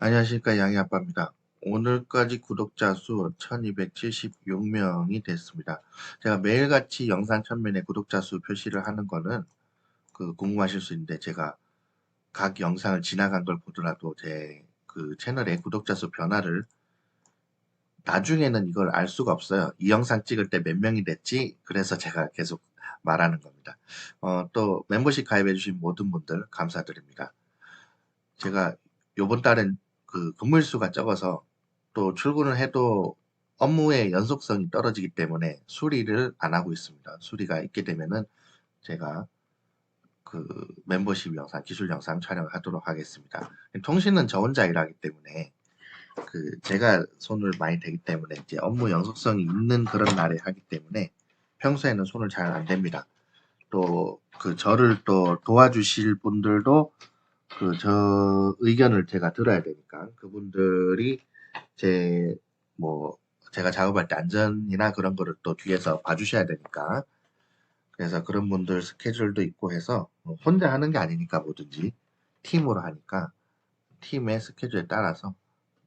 안녕하십니까, 양이 아빠입니다. 오늘까지 구독자 수 1276명이 됐습니다. 제가 매일같이 영상 천면에 구독자 수 표시를 하는 거는 궁금하실 수 있는데, 제가 각 영상을 지나간 걸 보더라도 제 채널의 구독자 수 변화를 나중에는 이걸 알 수가 없어요. 이 영상 찍을 때 몇 명이 됐지? 그래서 제가 계속 말하는 겁니다. 또 멤버십 가입해주신 모든 분들 감사드립니다. 제가 요번 달엔 근무일 수가 적어서 또 출근을 해도 업무의 연속성이 떨어지기 때문에 수리를 안 하고 있습니다. 수리가 있게 되면은 제가 멤버십 영상, 기술 영상 촬영을 하도록 하겠습니다. 통신은 저 혼자 일하기 때문에 제가 손을 많이 대기 때문에 이제 업무 연속성이 있는 그런 날에 하기 때문에 평소에는 손을 잘 안 댑니다. 또 저를 또 도와주실 분들도 저 의견을 제가 들어야 되니까 그분들이 제가 작업할 때 안전이나 그런 거를 또 뒤에서 봐주셔야 되니까 그래서 그런 분들 스케줄도 있고 해서 혼자 하는 게 아니니까 뭐든지 팀으로 하니까 팀의 스케줄에 따라서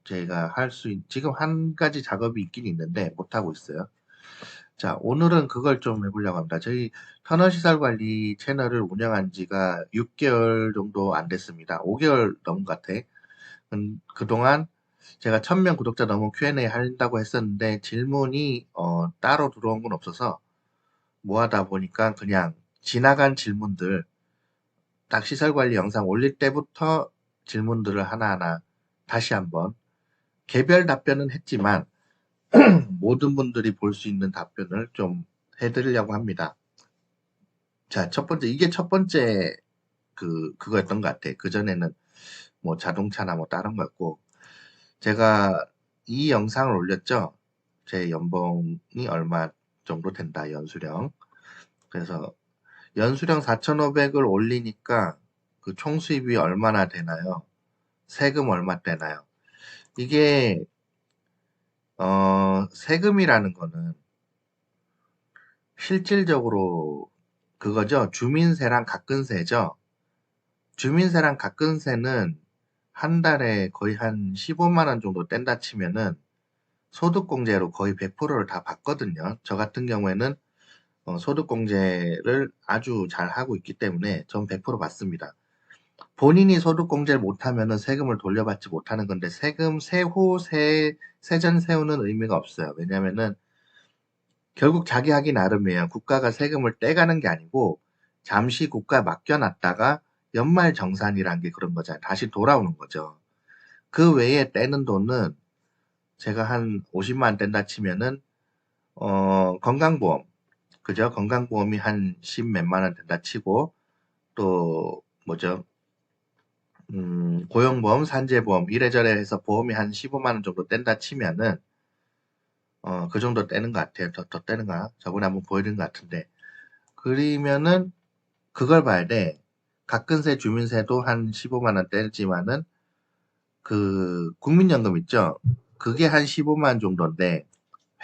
제가 지금 한 가지 작업이 있긴 있는데 못하고 있어요. 자, 오늘은 그걸 좀 해보려고 합니다. 저희 터널시설관리 채널을 운영한 지가 6개월 정도 안 됐습니다. 5개월 넘은 것 같아. 그동안 제가 1000명 구독자 넘은 Q&A 한다고 했었는데 질문이 따로 들어온 건 없어서 뭐 하다 보니까 그냥 지나간 질문들 딱 시설관리 영상 올릴 때부터 질문들을 하나하나 다시 한번 개별 답변은 했지만 모든 분들이 볼 수 있는 답변을 좀 해드리려고 합니다. 자, 이게 첫 번째 그거였던 것 같아. 그전에는 뭐 자동차나 뭐 다른 거였고, 제가 이 영상을 올렸죠. 제 연봉이 얼마 정도 된다, 연수령. 그래서 연수령 4,500을 올리니까 그 총 수입이 얼마나 되나요? 세금 얼마 떼나요? 이게, 세금이라는 거는 실질적으로 그거죠. 주민세랑 가끈세죠. 주민세랑 가끈세는 한 달에 거의 한 15만 원 정도 뗀다 치면은 소득공제로 거의 100%를 다 받거든요. 저 같은 경우에는 소득공제를 아주 잘 하고 있기 때문에 전 100% 받습니다. 본인이 소득공제를 못하면은 세금을 돌려받지 못하는 건데 세전 세후는 의미가 없어요. 왜냐면은 결국 자기 하기 나름이에요. 국가가 세금을 떼가는 게 아니고 잠시 국가에 맡겨놨다가 연말정산이란 게 그런 거잖아요. 다시 돌아오는 거죠. 그 외에 떼는 돈은 제가 한 50만 뗀다 치면은 건강보험, 그죠? 건강보험이 한 10 몇만 원 된다 치고 또 뭐죠? 고용보험, 산재보험 이래저래 해서 보험이 한 15만 원 정도 뗀다 치면은 그 정도 떼는 것 같아요. 더 떼는가? 저번에 한번 보여드린 것 같은데 그러면은 그걸 봐야 돼. 가끈세, 주민세도 한 15만 원 떼지만은 국민연금 있죠? 그게 한 15만 원 정도인데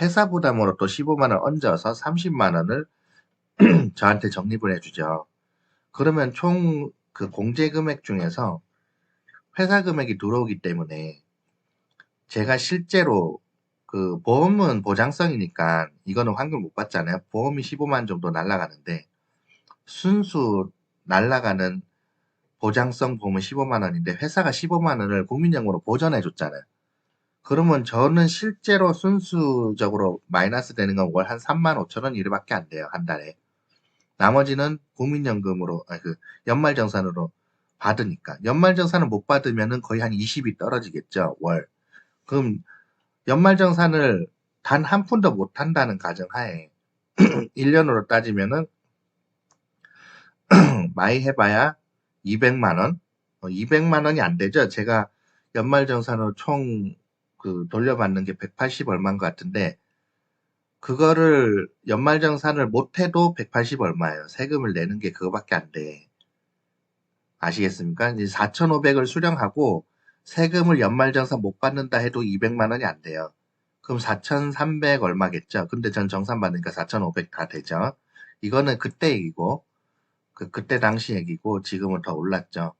회사 부담으로 또 15만 원 얹어서 30만 원을 저한테 적립을 해주죠. 그러면 총 공제 금액 중에서 회사 금액이 들어오기 때문에 제가 실제로 보험은 보장성이니까 이거는 환급 못 받잖아요. 보험이 15만 원 정도 날라가는데 순수 날라가는 보장성 보험은 15만 원인데 회사가 15만 원을 국민연금으로 보전해 줬잖아요. 그러면 저는 실제로 순수적으로 마이너스 되는 건 월 한 3만 5천 원 이렇게밖에 안 돼요. 한 달에. 나머지는 국민연금으로 연말정산으로 받으니까. 연말정산을 못 받으면은 거의 한 20이 떨어지겠죠. 월. 그럼 연말정산을 단 한 푼도 못 한다는 가정하에 1년으로 따지면은 많이 해봐야 200만 원? 200만 원이 안 되죠. 제가 연말정산으로 총 돌려받는 게 180 얼마인 것 같은데 그거를 연말정산을 못해도 180 얼마예요. 세금을 내는 게 그거밖에 안 돼. 아시겠습니까? 이제 4,500을 수령하고 세금을 연말정산 못 받는다 해도 200만 원이 안 돼요. 그럼 4,300 얼마겠죠? 근데 전 정산 받으니까 4,500 다 되죠. 이거는 그때 얘기고 그때 당시 얘기고 지금은 더 올랐죠.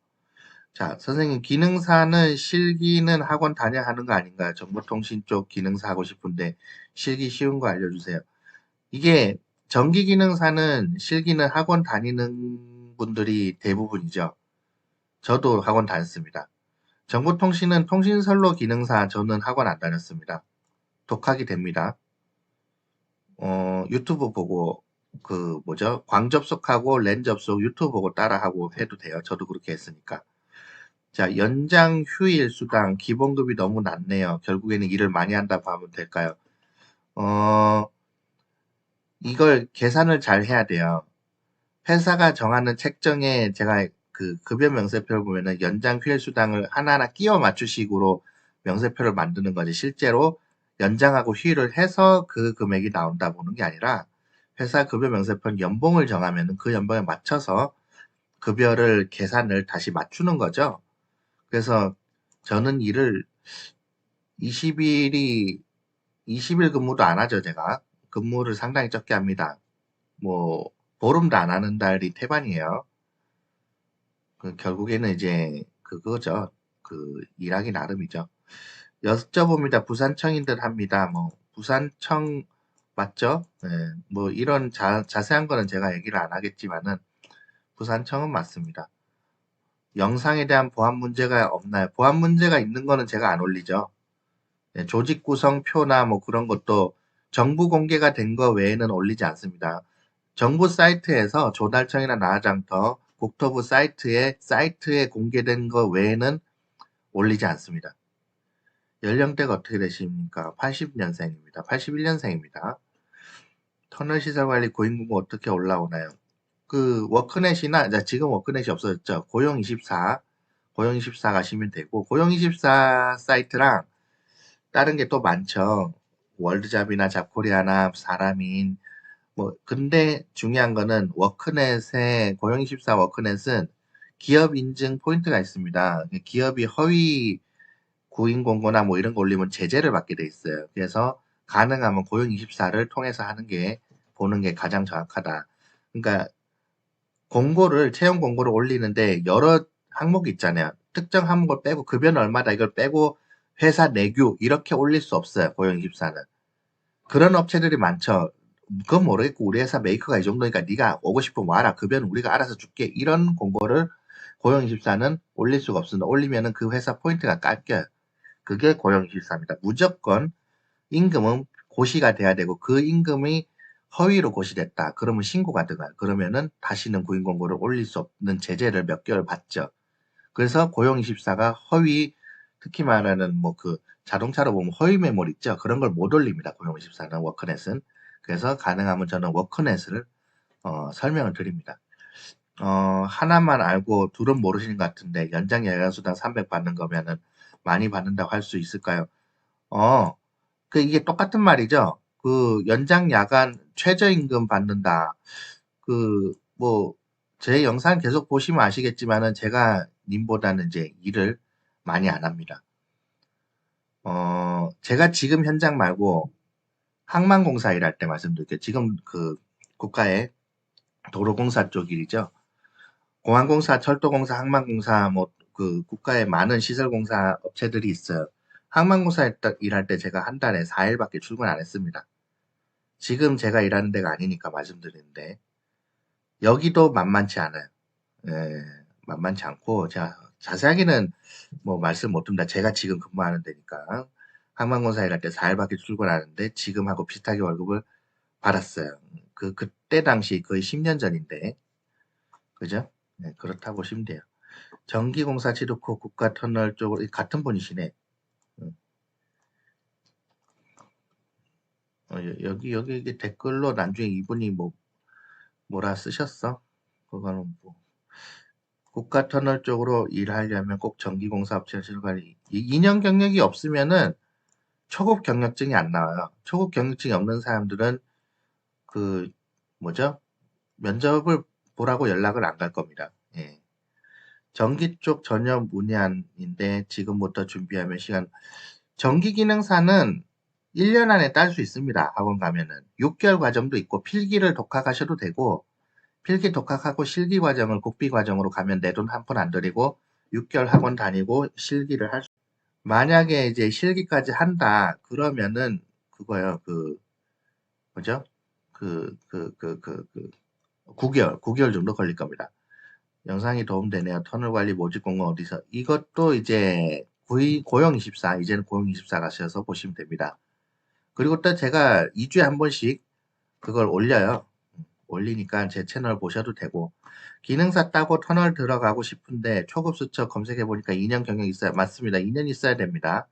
자, 선생님, 기능사는 실기는 학원 다녀야 하는 거 아닌가요? 정보통신 쪽 기능사 하고 싶은데 실기 쉬운 거 알려주세요. 이게 전기기능사는 실기는 학원 다니는 분들이 대부분이죠. 저도 학원 다녔습니다. 정보통신은 통신선로 기능사 저는 학원 안 다녔습니다. 독학이 됩니다. 유튜브 보고 그 뭐죠? 광 접속하고 랜 접속 유튜브 보고 따라하고 해도 돼요. 저도 그렇게 했으니까. 자, 연장 휴일 수당 기본급이 너무 낮네요. 결국에는 일을 많이 한다고 하면 될까요? 어, 이걸 계산을 잘 해야 돼요. 회사가 정하는 책정에 제가 그 급여 명세표를 보면은 연장 휴일 수당을 하나하나 끼워 맞추식으로 명세표를 만드는 거지. 실제로 연장하고 휴일을 해서 그 금액이 나온다 보는 게 아니라 회사 급여 명세표는 연봉을 정하면은 그 연봉에 맞춰서 급여를 계산을 다시 맞추는 거죠. 그래서 저는 일을 20일이 20일 근무도 안 하죠, 제가. 근무를 상당히 적게 합니다. 뭐 보름도 안 하는 달이 태반이에요. 결국에는 이제 그거죠. 그 일하기 나름이죠. 여쭤봅니다. 부산청인 듯 합니다. 뭐 부산청 맞죠? 네, 뭐 이런 자세한 거는 제가 얘기를 안 하겠지만은 부산청은 맞습니다. 영상에 대한 보안 문제가 없나요? 보안 문제가 있는 거는 제가 안 올리죠. 네, 조직 구성표나 뭐 그런 것도 정부 공개가 된 거 외에는 올리지 않습니다. 정부 사이트에서 조달청이나 나아장터, 국토부 사이트에 공개된 거 외에는 올리지 않습니다. 연령대가 어떻게 되십니까? 80년생입니다. 81년생입니다. 터널시설관리 고인공고 어떻게 올라오나요? 그 워크넷이나 지금 워크넷이 없어졌죠. 고용24 가시면 되고 고용24 사이트랑 다른 게 또 많죠. 월드잡이나 잡코리아나 사람인 뭐 근데 중요한 거는 워크넷의 고용24 워크넷은 기업 인증 포인트가 있습니다. 기업이 허위 구인 공고나 뭐 이런 거 올리면 제재를 받게 돼 있어요. 그래서 가능하면 고용24를 통해서 하는 게 보는 게 가장 정확하다. 그러니까 채용 공고를 올리는데 여러 항목이 있잖아요. 특정 항목을 빼고 급여는 얼마다 이걸 빼고 회사 내규 이렇게 올릴 수 없어요. 고용24는. 그런 업체들이 많죠. 그건 모르겠고 우리 회사 메이커가 이 정도니까 네가 오고 싶으면 와라. 급여는 우리가 알아서 줄게. 이런 공고를 고용24는 올릴 수가 없습니다. 올리면은 그 회사 포인트가 깎여요. 그게 고용24입니다. 무조건 임금은 고시가 돼야 되고 그 임금이 허위로 고시됐다. 그러면 신고가 들어가요. 그러면은 다시는 구인 공고를 올릴 수 없는 제재를 몇 개월 받죠. 그래서 고용24가 허위 특히 말하는 뭐 그 자동차로 보면 허위 메모리 있죠. 그런 걸 못 올립니다. 고용24는 워크넷은. 그래서 가능하면 저는 워크넷을 설명을 드립니다. 하나만 알고 둘은 모르시는 것 같은데 연장 야간수당 300 받는 거면은 많이 받는다고 할 수 있을까요? 어, 이게 똑같은 말이죠. 그 연장 야간 최저임금 받는다. 뭐 제 영상 계속 보시면 아시겠지만은 제가 님보다는 이제 일을 많이 안 합니다. 제가 지금 현장 말고 항만공사 일할 때 말씀드릴게요. 지금 그 국가의 도로공사 쪽 일이죠. 공항공사, 철도공사, 항만공사, 뭐 그 국가의 많은 시설공사 업체들이 있어요. 항만공사 일할 때 제가 한 달에 4일밖에 출근 안 했습니다. 지금 제가 일하는 데가 아니니까 말씀드리는데 여기도 만만치 않아요. 예, 만만치 않고 제가 자세하게는 뭐 말씀 못 드립니다. 제가 지금 근무하는 데니까 항만공사 일할 때 4일밖에 출근하는데 지금하고 비슷하게 월급을 받았어요. 그때 당시 거의 10년 전인데 그죠? 네, 그렇다고 보시면 돼요. 전기공사 지르코 국가터널 쪽으로 같은 분이시네. 응. 여기 이게 댓글로 나중에 이분이 뭐라 쓰셨어? 그거는 뭐 국가터널 쪽으로 일하려면 꼭 전기공사 업체를 실관리 2년 경력이 없으면은 초급 경력증이 안 나와요. 초급 경력증이 없는 사람들은 그 뭐죠? 면접을 보라고 연락을 안 갈 겁니다. 예. 전기 쪽 전혀 문의안인데 지금부터 준비하면 시간 전기 기능사는 1년 안에 딸 수 있습니다. 학원 가면은 6개월 과정도 있고 필기를 독학하셔도 되고 필기 독학하고 실기 과정을 국비 과정으로 가면 내 돈 한 푼 안 들이고 6개월 학원 다니고 실기를 할 수, 만약에 이제 실기까지 한다, 그러면은 그거요, 뭐죠? 9개월 정도 걸릴 겁니다. 영상이 도움되네요. 터널 관리 모집 공고 어디서? 이것도 이제 고용24, 이제는 고용24 가셔서 보시면 됩니다. 그리고 또 제가 2주에 한 번씩 그걸 올려요. 올리니까 제 채널 보셔도 되고, 기능사 따고 터널 들어가고 싶은데 초급 수첩 검색해 보니까 2년 경력 있어야, 맞습니다. 2년 있어야 됩니다.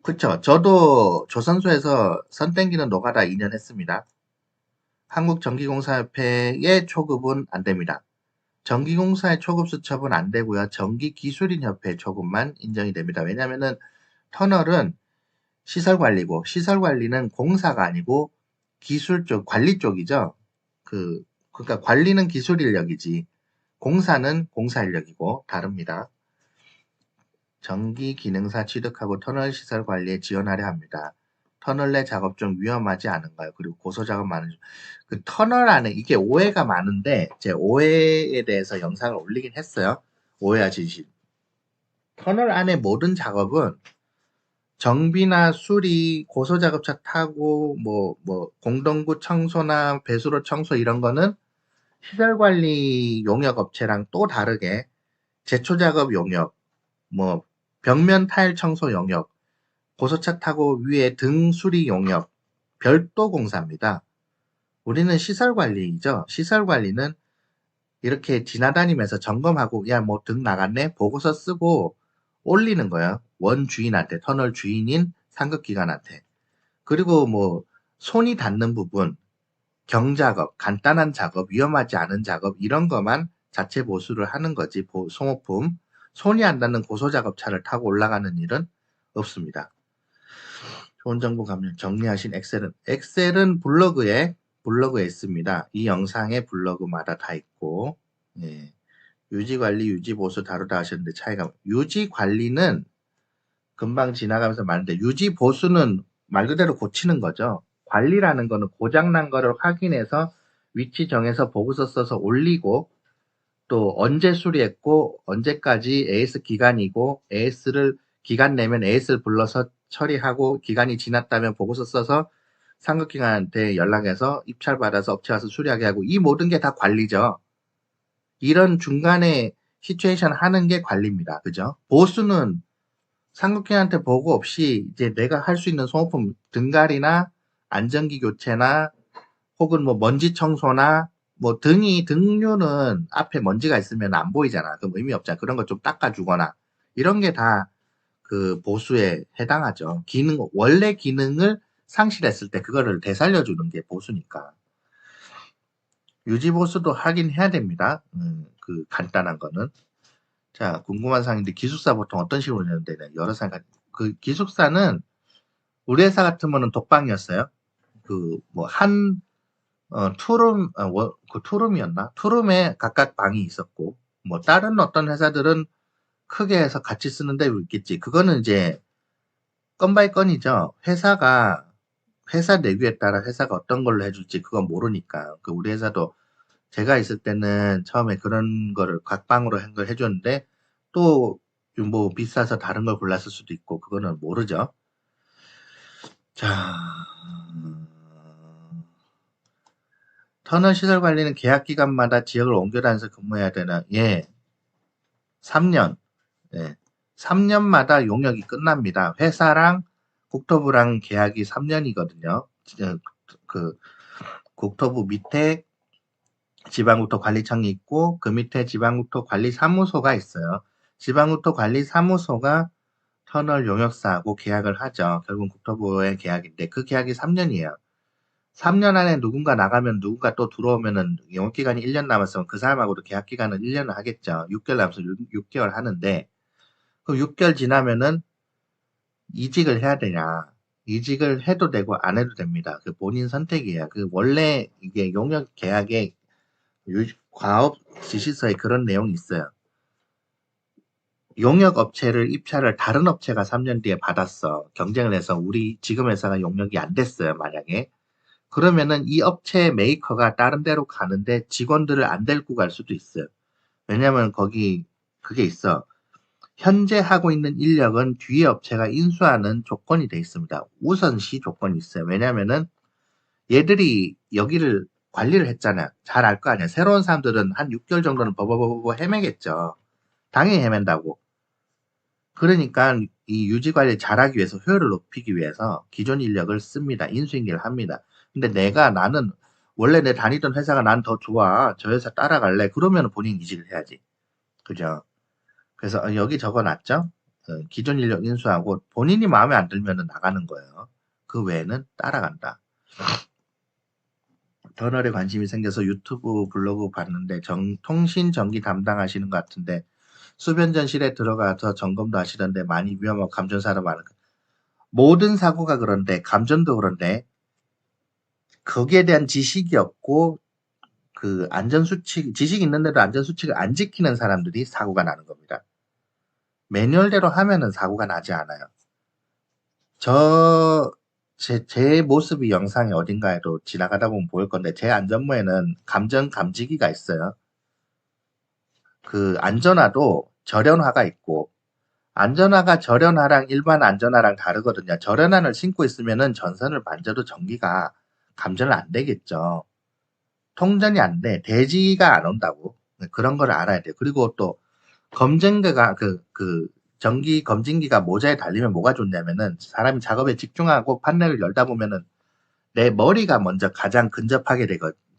그쵸. 저도 조선소에서 선 땡기는 노가다 2년 했습니다. 한국전기공사협회의 초급은 안 됩니다. 전기공사의 초급 수첩은 안 되고요. 전기기술인협회 초급만 인정이 됩니다. 왜냐면은 터널은 시설관리고, 시설관리는 공사가 아니고 기술 쪽, 관리 쪽이죠. 그러니까 관리는 기술 인력이지, 공사는 공사 인력이고 다릅니다. 전기 기능사 취득하고 터널 시설 관리에 지원하려 합니다. 터널 내 작업 좀 위험하지 않은가요? 그리고 고소 작업 많은 그 터널 안에 이게 오해가 많은데, 제 오해에 대해서 영상을 올리긴 했어요. 오해와 진실. 터널 안에 모든 작업은 정비나 수리, 고소 작업차 타고 공동구 청소나 배수로 청소 이런 거는 시설 관리 용역 업체랑 또 다르게 제초 작업 용역, 벽면 타일 청소 용역, 고소차 타고 위에 등 수리 용역, 별도 공사입니다. 우리는 시설 관리죠. 시설 관리는 이렇게 지나다니면서 점검하고, 야, 등 나갔네? 보고서 쓰고 올리는 거예요. 원 주인한테, 터널 주인인 상급기관한테. 그리고 손이 닿는 부분, 경작업, 간단한 작업, 위험하지 않은 작업, 이런 것만 자체 보수를 하는 거지, 소모품. 손이 안 닿는 고소작업차를 타고 올라가는 일은 없습니다. 좋은 정보 감명 정리하신 엑셀은 블로그에 있습니다. 이 영상의 블로그마다 다 있고, 예. 유지관리, 유지보수 다루다 하셨는데 차이가, 유지관리는 금방 지나가면서 말했는데, 유지보수는 말 그대로 고치는 거죠. 관리라는 거는 고장난 거를 확인해서 위치 정해서 보고서 써서 올리고, 또 언제 수리했고 언제까지 AS 기간이고, AS를 기간 내면 AS를 불러서 처리하고, 기간이 지났다면 보고서 써서 상급기관한테 연락해서 입찰받아서 업체 와서 수리하게 하고, 이 모든 게 다 관리죠. 이런 중간에 시츄에이션 하는 게 관리입니다. 그죠? 보수는 상급기관한테 보고 없이 이제 내가 할 수 있는 소모품 등갈이나 안전기 교체나 혹은 먼지 청소나 등류는 앞에 먼지가 있으면 안 보이잖아. 그럼 의미 없잖아. 그런 거 좀 닦아주거나 이런 게 다 그 보수에 해당하죠. 원래 기능을 상실했을 때 그거를 되살려주는 게 보수니까. 유지보수도 하긴 해야 됩니다. 그 간단한 거는. 자, 궁금한 사항인데, 기숙사 보통 어떤 식으로 내는데, 여러 사람, 그 기숙사는 우리 회사 같으면은 독방이었어요. 투룸이었나? 투룸에 각각 방이 있었고, 다른 어떤 회사들은 크게 해서 같이 쓰는 데도 있겠지. 그거는 이제 건 바이 건이죠. 회사 내규에 따라 회사가 어떤 걸로 해줄지 그건 모르니까. 우리 회사도 제가 있을 때는 처음에 그런 거를 각 방으로 한 걸 해줬는데, 또 비싸서 다른 걸 골랐을 수도 있고, 그거는 모르죠. 자, 터널 시설 관리는 계약 기간마다 지역을 옮겨 다녀서 근무해야 되나? 예. 3년. 예. 3년마다 용역이 끝납니다. 회사랑 국토부랑 계약이 3년이거든요. 국토부 밑에 지방국토관리청이 있고, 그 밑에 지방국토관리사무소가 있어요. 지방국토관리사무소가 터널 용역사하고 계약을 하죠. 결국 국토부의 계약인데, 그 계약이 3년이에요. 3년 안에 누군가 나가면 누군가 또 들어오면은 영업기간이 1년 남았으면 그 사람하고도 계약기간은 1년을 하겠죠. 6개월 남아서 6개월 하는데, 그럼 6개월 지나면은 이직을 해야 되냐. 이직을 해도 되고 안 해도 됩니다. 그 본인 선택이에요. 원래 이게 용역 계약에 과업 지시서에 그런 내용이 있어요. 용역 업체를 입찰을 다른 업체가 3년 뒤에 받았어. 경쟁을 해서 우리 지금 회사가 용역이 안 됐어요. 만약에. 그러면은 이 업체 메이커가 다른 데로 가는데 직원들을 안 데리고 갈 수도 있어요. 왜냐면 거기 그게 있어. 현재 하고 있는 인력은 뒤에 업체가 인수하는 조건이 돼 있습니다. 우선시 조건이 있어요. 왜냐면은 얘들이 여기를 관리를 했잖아요. 잘 알 거 아니야. 새로운 사람들은 한 6개월 정도는 버버버버 헤매겠죠. 당연히 헤맨다고. 그러니까 이 유지 관리 잘하기 위해서 효율을 높이기 위해서 기존 인력을 씁니다. 인수인계를 합니다. 근데 나는 원래 내 다니던 회사가 난 더 좋아. 저 회사 따라갈래. 그러면 본인 이직을 해야지. 그죠? 그래서 여기 적어놨죠? 기존 인력 인수하고 본인이 마음에 안 들면 나가는 거예요. 그 외에는 따라간다. 터널에 관심이 생겨서 유튜브 블로그 봤는데 통신 전기 담당하시는 것 같은데 수변전실에 들어가서 점검도 하시던데 많이 위험하고 감전사도 많은 모든 사고가 그런데 감전도 그런데 거기에 대한 지식이 없고 그 안전수칙 지식이 있는데도 안전수칙을 안 지키는 사람들이 사고가 나는 겁니다. 매뉴얼대로 하면은 사고가 나지 않아요. 제 모습이 영상에 어딘가에도 지나가다 보면 보일 건데 제 안전모에는 감전 감지기가 있어요. 그 안전화도 절연화가 있고 안전화가 절연화랑 일반 안전화랑 다르거든요. 절연화를 신고 있으면은 전선을 만져도 전기가 감전을 안 되겠죠. 통전이 안 돼. 대지가 안 온다고. 그런 걸 알아야 돼요. 그리고 또 검증기가 전기 검진기가 모자에 달리면 뭐가 좋냐면은 사람이 작업에 집중하고 판넬을 열다 보면은 내 머리가 먼저 가장 근접하게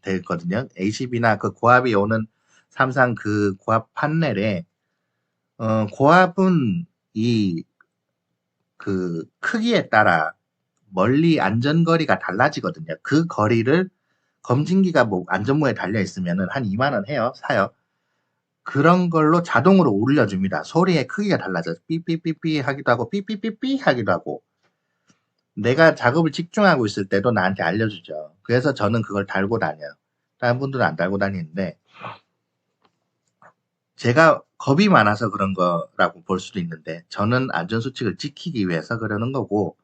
되거든요. ACB나 그 고압이 오는 삼상 그 고압 판넬에 고압은 이 그 크기에 따라 멀리 안전거리가 달라지거든요. 그 거리를 검진기가 뭐 안전모에 달려 있으면은 한 2만 원 해요. 사요. 그런 걸로 자동으로 울려줍니다. 소리의 크기가 달라져서 삐삐삐삐 하기도 하고 삐삐삐삐 하기도 하고 내가 작업을 집중하고 있을 때도 나한테 알려주죠. 그래서 저는 그걸 달고 다녀요. 다른 분들은 안 달고 다니는데 제가 겁이 많아서 그런 거라고 볼 수도 있는데 저는 안전수칙을 지키기 위해서 그러는 거고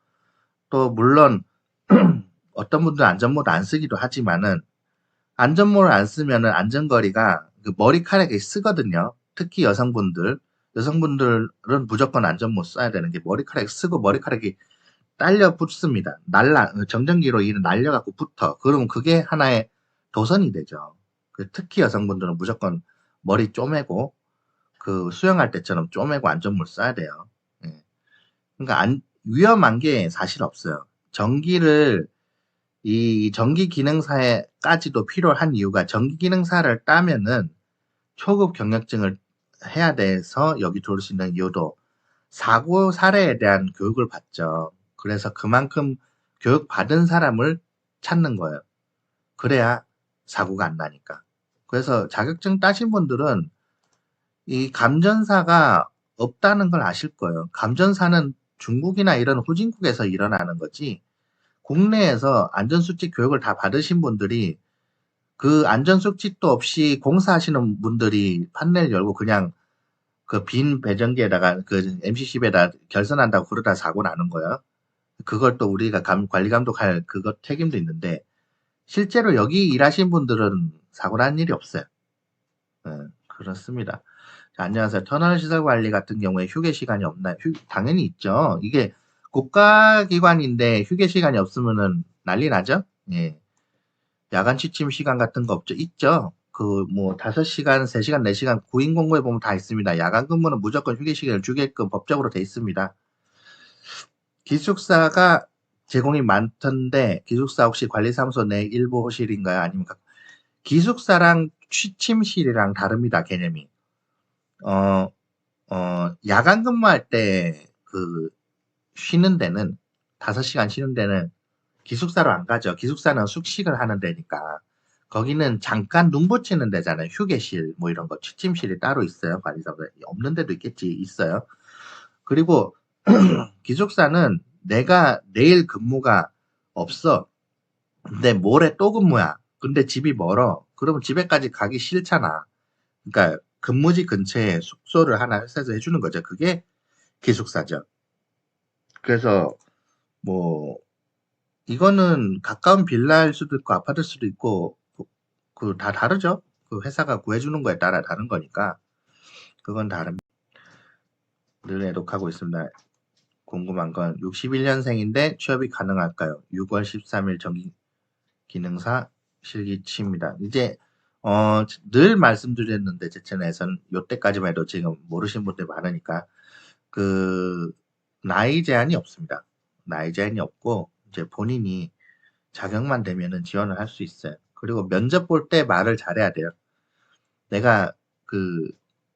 또 물론 어떤 분들은 안전모드 안 쓰기도 하지만은 안전모를 안 쓰면은 안전거리가 그 머리카락이 쓰거든요. 특히 여성분들은 무조건 안전모 써야 되는 게 머리카락이 쓰고 머리카락이 딸려 붙습니다. 정전기로 이는 날려갖고 붙어. 그러면 그게 하나의 도선이 되죠. 특히 여성분들은 무조건 머리 쪼매고 그 수영할 때처럼 쪼매고 안전모를 써야 돼요. 예. 그러니까 위험한 게 사실 없어요. 이 전기 기능사에까지도 필요한 이유가 전기 기능사를 따면은 초급 경력증을 해야 돼서 여기 들어올 수 있는 이유도 사고 사례에 대한 교육을 받죠. 그래서 그만큼 교육 받은 사람을 찾는 거예요. 그래야 사고가 안 나니까. 그래서 자격증 따신 분들은 이 감전사가 없다는 걸 아실 거예요. 감전사는 중국이나 이런 후진국에서 일어나는 거지 국내에서 안전수칙 교육을 다 받으신 분들이 그 안전수칙도 없이 공사하시는 분들이 판넬 열고 그냥 그 빈 배전기에다가 그 MCC에다 결선한다고 그러다 사고 나는 거예요. 그걸 또 우리가 관리 감독할 그것 책임도 있는데 실제로 여기 일하신 분들은 사고 난 일이 없어요. 네, 그렇습니다. 자, 안녕하세요. 터널 시설 관리 같은 경우에 휴게 시간이 없나요? 당연히 있죠. 이게 국가기관인데 휴게 시간이 없으면은 난리 나죠? 예. 야간 취침 시간 같은 거 없죠? 있죠. 그 뭐 5시간, 3시간, 4시간 구인 공고에 보면 다 있습니다. 야간 근무는 무조건 휴게 시간을 주게끔 법적으로 돼 있습니다. 기숙사가 제공이 많던데 기숙사 혹시 관리사무소 내 일부 호실인가요? 아니면 기숙사랑 취침실이랑 다릅니다. 개념이. 어, 야간 근무할 때 그 쉬는 데는 5시간 쉬는 데는 기숙사로 안 가죠. 기숙사는 숙식을 하는 데니까. 거기는 잠깐 눈 붙이는 데잖아요. 휴게실 뭐 이런 거 취침실이 따로 있어요. 관리사무소 없는 데도 있겠지. 있어요. 그리고 기숙사는 내가 내일 근무가 없어. 근데 모레 또 근무야. 근데 집이 멀어. 그러면 집에까지 가기 싫잖아. 그러니까 근무지 근처에 숙소를 하나 회사에서 해주는 거죠. 그게 기숙사죠. 그래서 뭐 이거는 가까운 빌라일 수도 있고 아파트일 수도 있고 그 다 다르죠. 그 회사가 구해주는 거에 따라 다른 거니까 그건 다릅니다. 늘 애독하고 있습니다. 궁금한 건 61년생인데 취업이 가능할까요? 6월 13일 정기 기능사 실기치입니다. 이제 늘 말씀드렸는데 제 채널에서는 요때까지만 해도 지금 모르신 분들 많으니까 그 나이 제한이 없습니다. 나이 제한이 없고 이제 본인이 자격만 되면은 지원을 할 수 있어요. 그리고 면접 볼 때 말을 잘해야 돼요. 내가 그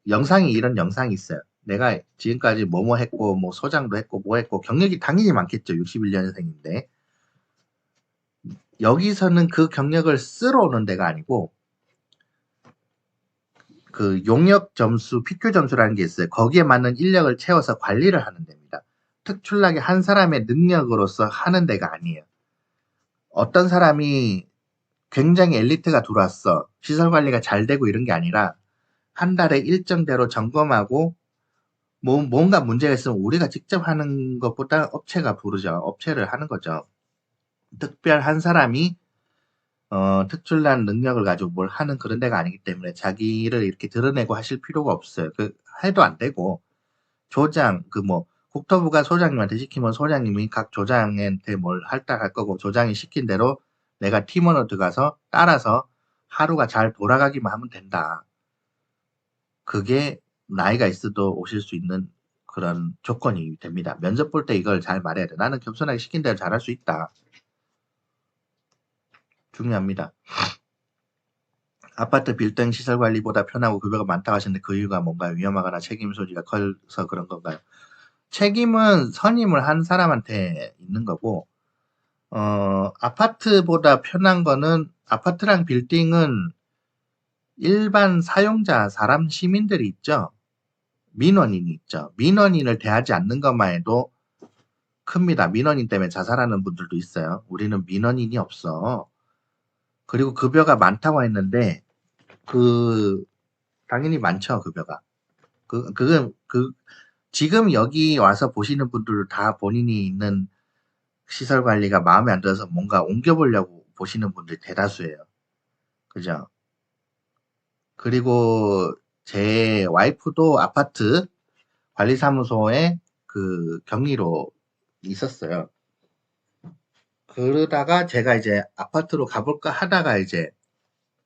영상이 이런 영상이 있어요. 내가 지금까지 뭐뭐 했고 뭐 소장도 했고 뭐 했고 경력이 당연히 많겠죠. 61년생인데 여기서는 그 경력을 쓰러 오는 데가 아니고 그 용역 점수, PQ 점수라는 게 있어요. 거기에 맞는 인력을 채워서 관리를 하는 데입니다. 특출나게 한 사람의 능력으로서 하는 데가 아니에요. 어떤 사람이 굉장히 엘리트가 들어왔어. 시설 관리가 잘 되고 이런 게 아니라 한 달에 일정대로 점검하고 뭔가 문제가 있으면 우리가 직접 하는 것보다 업체가 부르죠. 업체를 하는 거죠. 특별한 사람이 특출난 능력을 가지고 뭘 하는 그런 데가 아니기 때문에 자기를 이렇게 드러내고 하실 필요가 없어요. 해도 안 되고 조장 국토부가 소장님한테 시키면 소장님이 각 조장한테 뭘 할당할 거고 조장이 시킨 대로 내가 팀원으로 들어가서 따라서 하루가 잘 돌아가기만 하면 된다. 그게 나이가 있어도 오실 수 있는 그런 조건이 됩니다. 면접 볼 때 이걸 잘 말해야 돼. 나는 겸손하게 시킨 대로 잘할 수 있다. 중요합니다. 아파트 빌딩 시설 관리보다 편하고 급여가 많다고 하시는데 그 이유가 뭔가요? 위험하거나 책임 소지가 커서 그런 건가요? 책임은 선임을 한 사람한테 있는 거고 아파트보다 편한 거는 아파트랑 빌딩은 일반 사용자, 사람, 시민들이 있죠. 민원인이 있죠. 민원인을 대하지 않는 것만 해도 큽니다. 민원인 때문에 자살하는 분들도 있어요. 우리는 민원인이 없어. 그리고 급여가 많다고 했는데 당연히 많죠, 급여가. 지금 여기 와서 보시는 분들 다 본인이 있는 시설 관리가 마음에 안 들어서 뭔가 옮겨보려고 보시는 분들 대다수예요. 그죠? 그리고 제 와이프도 아파트 관리사무소에 그 경리로 있었어요. 그러다가 제가 이제 아파트로 가볼까 하다가 이제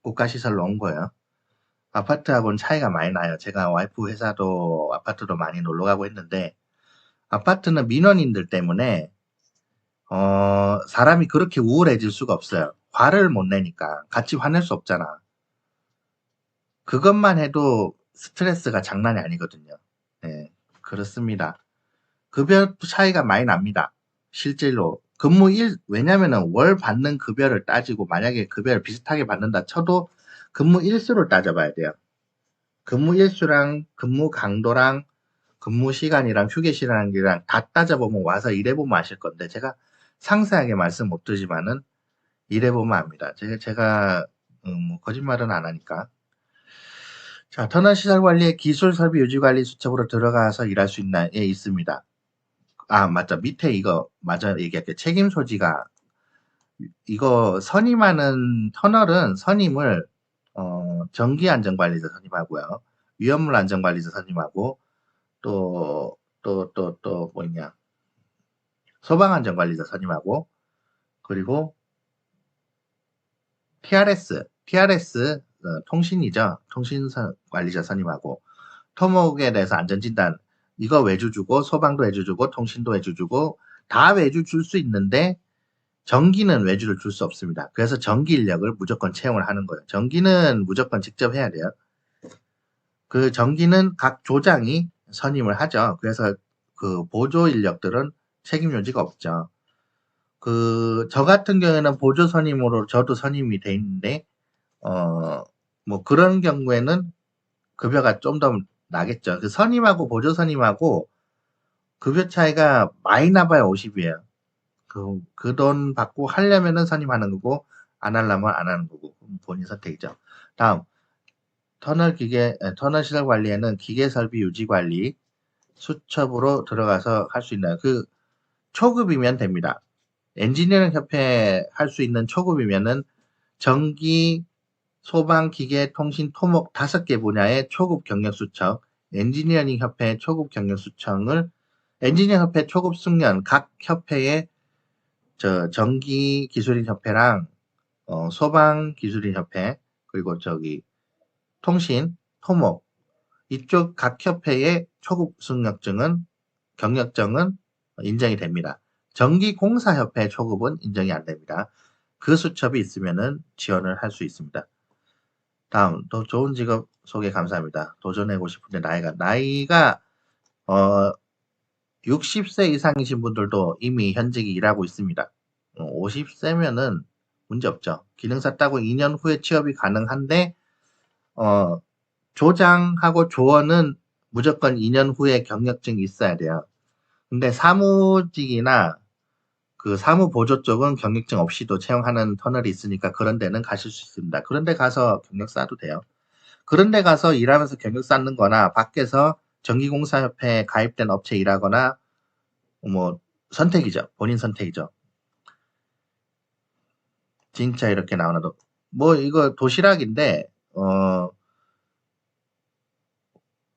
국가시설로 온 거예요. 아파트하고는 차이가 많이 나요. 제가 와이프 회사도 아파트도 많이 놀러 가고 했는데 아파트는 민원인들 때문에 사람이 그렇게 우울해질 수가 없어요. 화를 못 내니까 같이 화낼 수 없잖아. 그것만 해도 스트레스가 장난이 아니거든요. 네, 그렇습니다. 급여 차이가 많이 납니다. 실제로 왜냐면은 월 받는 급여를 따지고 만약에 급여를 비슷하게 받는다 쳐도 근무 일수를 따져봐야 돼요. 근무 일수랑 근무 강도랑 근무 시간이랑 휴게 시간이랑 다 따져보면 와서 일해보면 아실 건데 제가 상세하게 말씀 못 드리지만은 일해보면 압니다. 제가 거짓말은 안 하니까. 자, 터널 시설 관리에 기술 설비 유지 관리 수첩으로 들어가서 일할 수 있나요? 예, 있습니다. 아, 맞죠. 밑에 이거 맞아 얘기할게요. 책임 소지가 이거 선임하는 터널은 선임을 전기 안전관리자 선임하고요. 위험물 안전관리자 선임하고 또 뭐 있냐. 소방안전관리자 선임하고 그리고 TRS 통신이죠. 통신관리자 선임하고 토목에 대해서 안전진단 이거 외주 주고 소방도 외주 주고 통신도 외주 주고 다 외주 줄 수 있는데 전기는 외주를 줄 수 없습니다. 그래서 전기 인력을 무조건 채용을 하는 거예요. 전기는 무조건 직접 해야 돼요. 그 전기는 각 조장이 선임을 하죠. 그래서 그 보조 인력들은 책임 요지가 없죠. 저 같은 경우에는 보조 선임으로 저도 선임이 돼 있는데 뭐 그런 경우에는 급여가 좀 더 나겠죠. 그 선임하고 보조 선임하고 급여 차이가 많이 나봐야 50이에요. 그 돈 받고 하려면은 선임하는 거고 안 하려면 안 하는 거고 본인 선택이죠. 다음 터널 시설 관리에는 기계 설비 유지 관리 수첩으로 들어가서 할 수 있나요? 초급이면 됩니다. 엔지니어링 협회 할 수 있는 초급이면은 전기 소방, 기계, 통신, 토목 5개 분야의 초급 경력 수청, 엔지니어링 협회 초급 경력 수청을 엔지니어 협회 초급 숙련 각 협회의 전기 기술인 협회랑 소방 기술인 협회 그리고 통신, 토목 이쪽 각 협회의 초급 경력증은 인정이 됩니다. 전기공사협회 초급은 인정이 안 됩니다. 그 수첩이 있으면은 지원을 할 수 있습니다. 다음, 또 좋은 직업 소개 감사합니다. 도전하고 싶은데 나이가 60세 이상이신 분들도 이미 현직이 일하고 있습니다. 50세면은 문제 없죠. 기능사 따고 2년 후에 취업이 가능한데 조장하고 조언은 무조건 2년 후에 경력증이 있어야 돼요. 근데 사무직이나 그 사무보조 쪽은 경력증 없이도 채용하는 터널이 있으니까 그런 데는 가실 수 있습니다. 그런 데 가서 경력 쌓아도 돼요. 그런 데 가서 일하면서 경력 쌓는 거나 밖에서 전기공사협회에 가입된 업체 일하거나 뭐 선택이죠. 본인 선택이죠. 진짜 이렇게 나오나 뭐 이거 도시락인데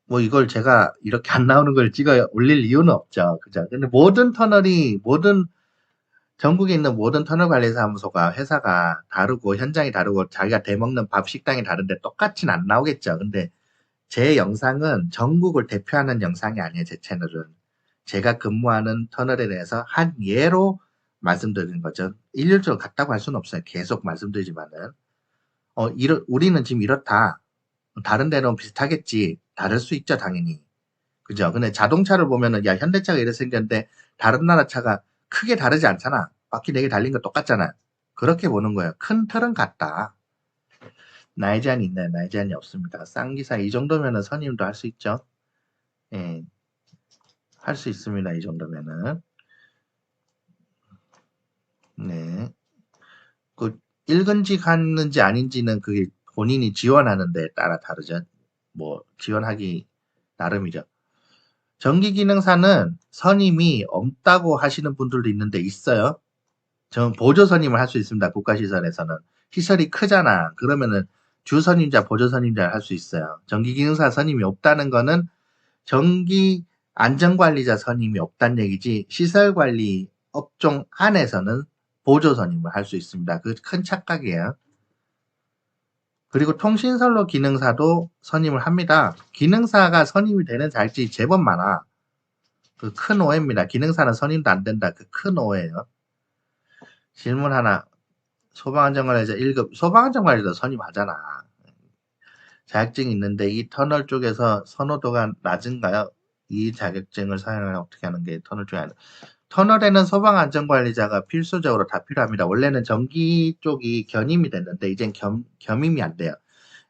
뭐 이걸 제가 이렇게 안 나오는 걸 찍어 올릴 이유는 없죠. 그죠? 근데 모든 전국에 있는 모든 터널관리사무소가 회사가 다르고 현장이 다르고 자기가 대먹는 밥 식당이 다른데 똑같이는 안 나오겠죠. 근데 제 영상은 전국을 대표하는 영상이 아니에요. 제 채널은. 제가 근무하는 터널에 대해서 한 예로 말씀드리는 거죠. 일률적으로 같다고 할 수는 없어요. 계속 말씀드리지만은. 우리는 지금 이렇다. 다른 데는 비슷하겠지. 다를 수 있죠, 당연히. 그죠? 근데 자동차를 보면은, 야, 현대차가 이렇게 생겼는데, 다른 나라 차가 크게 다르지 않잖아. 바퀴 4개 달린 거 똑같잖아. 그렇게 보는 거예요. 큰 틀은 같다. 나이 제한이 있나요? 나이 제한이 없습니다. 쌍기사 이 정도면은 선임도 할 수 있죠. 예. 할 수 있습니다. 이 정도면은. 네. 그, 일근직 하는지 아닌지는 그게 본인이 지원하는 데 따라 다르죠. 뭐, 지원하기 나름이죠. 전기기능사는 선임이 없다고 하시는 분들도 있는데 있어요. 저는 보조 선임을 할 수 있습니다. 국가시설에서는. 시설이 크잖아. 그러면은 주 선임자, 보조 선임자를 할 수 있어요. 전기기능사 선임이 없다는 거는 전기 안전관리자 선임이 없다는 얘기지 시설관리 업종 안에서는 보조 선임을 할 수 있습니다. 그 큰 착각이에요. 그리고 통신선로 기능사도 선임을 합니다. 기능사가 선임이 되는 자격증이 제법 많아. 그 큰 오해입니다. 기능사는 선임도 안 된다. 그 큰 오해예요. 질문 하나. 소방안전관리자 1급. 소방안전관리자 선임하잖아. 자격증이 있는데 이 터널 쪽에서 선호도가 낮은가요? 이 자격증을 사용하면 어떻게 하는 게 터널 쪽에 아니라. 터널에는 소방안전관리자가 필수적으로 다 필요합니다. 원래는 전기 쪽이 견임이 됐는데 이젠 겸임이 안 돼요.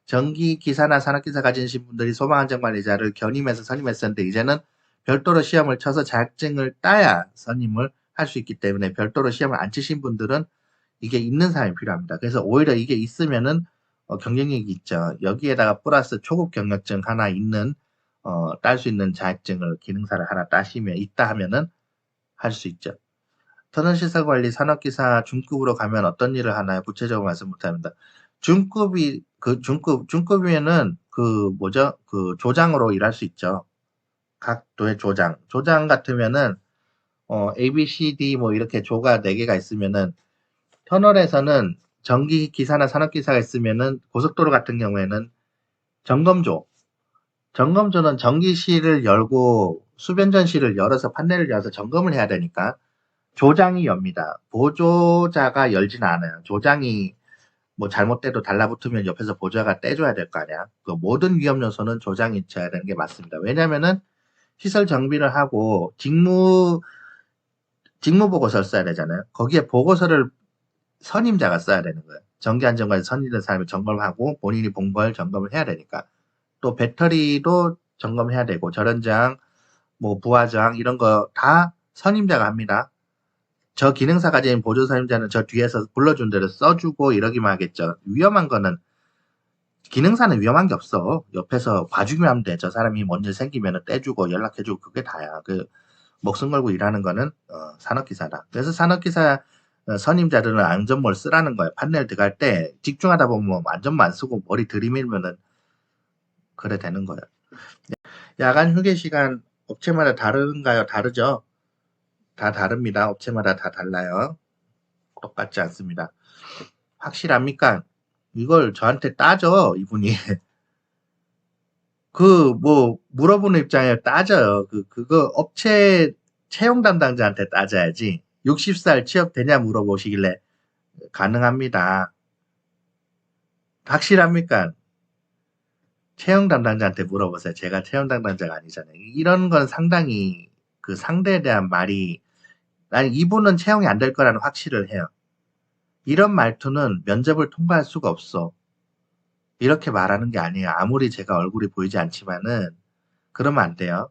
전기 기사나 산업기사 가지신 분들이 소방안전관리자를 견임해서 선임했었는데 이제는 별도로 시험을 쳐서 자격증을 따야 선임을 할 수 있기 때문에 별도로 시험을 안 치신 분들은 이게 있는 사람이 필요합니다. 그래서 오히려 이게 있으면은 경쟁력이 있죠. 여기에다가 플러스 초급 경력증 하나 있는 딸 수 있는 자격증을 기능사를 하나 따시면 있다 하면은 할 수 있죠. 터널시설관리 산업기사 중급으로 가면 어떤 일을 하나요? 구체적으로 말씀 못합니다. 중급이면은 그 조장으로 일할 수 있죠. 각 도의 조장 같으면은 A, B, C, D 뭐 이렇게 조가 4개가 있으면은 터널에서는 전기 기사나 산업 기사가 있으면은 고속도로 같은 경우에는 점검조는 전기실을 열고 수변전실을 열어서 판넬을 열어서 점검을 해야 되니까 조장이 엽니다. 보조자가 열지는 않아요. 조장이 뭐 잘못돼도 달라붙으면 옆에서 보조자가 떼줘야 될 거 아니야. 그 모든 위험 요소는 조장이 있어야 되는 게 맞습니다. 왜냐면은 시설 정비를 하고 직무 보고서를 써야 되잖아요. 거기에 보고서를 선임자가 써야 되는 거예요. 전기안전관리 선임된 사람이 점검하고 본인이 본 걸 점검을 해야 되니까. 또 배터리도 점검해야 되고 절연장, 뭐 부하장 이런 거 다 선임자가 합니다. 저 기능사 가진 보조 선임자는 저 뒤에서 불러준 대로 써주고 이러기만 하겠죠. 위험한 거는 기능사는 위험한 게 없어. 옆에서 봐주기만 하면 돼. 저 사람이 뭔 일 생기면 떼주고 연락해주고 그게 다야. 그 목숨 걸고 일하는 거는 산업기사다. 그래서 산업기사 선임자들은 안전모를 쓰라는 거예요. 판넬 들어갈 때 집중하다 보면 안전모 안 쓰고 머리 들이밀면은 그래 되는 거예요. 야간 휴게 시간 업체마다 다른가요? 다르죠? 다 다릅니다. 업체마다 다 달라요. 똑같지 않습니다. 확실합니까? 이걸 저한테 따져, 이분이. 물어보는 입장에 따져요. 그거 업체 채용 담당자한테 따져야지. 60살 취업되냐 물어보시길래 가능합니다. 확실합니까? 채용 담당자한테 물어보세요. 제가 채용 담당자가 아니잖아요. 이런 건 상당히 그 상대에 대한 말이, 아니, 이분은 채용이 안 될 거라는 확신을 해요. 이런 말투는 면접을 통과할 수가 없어. 이렇게 말하는 게 아니에요. 아무리 제가 얼굴이 보이지 않지만은, 그러면 안 돼요.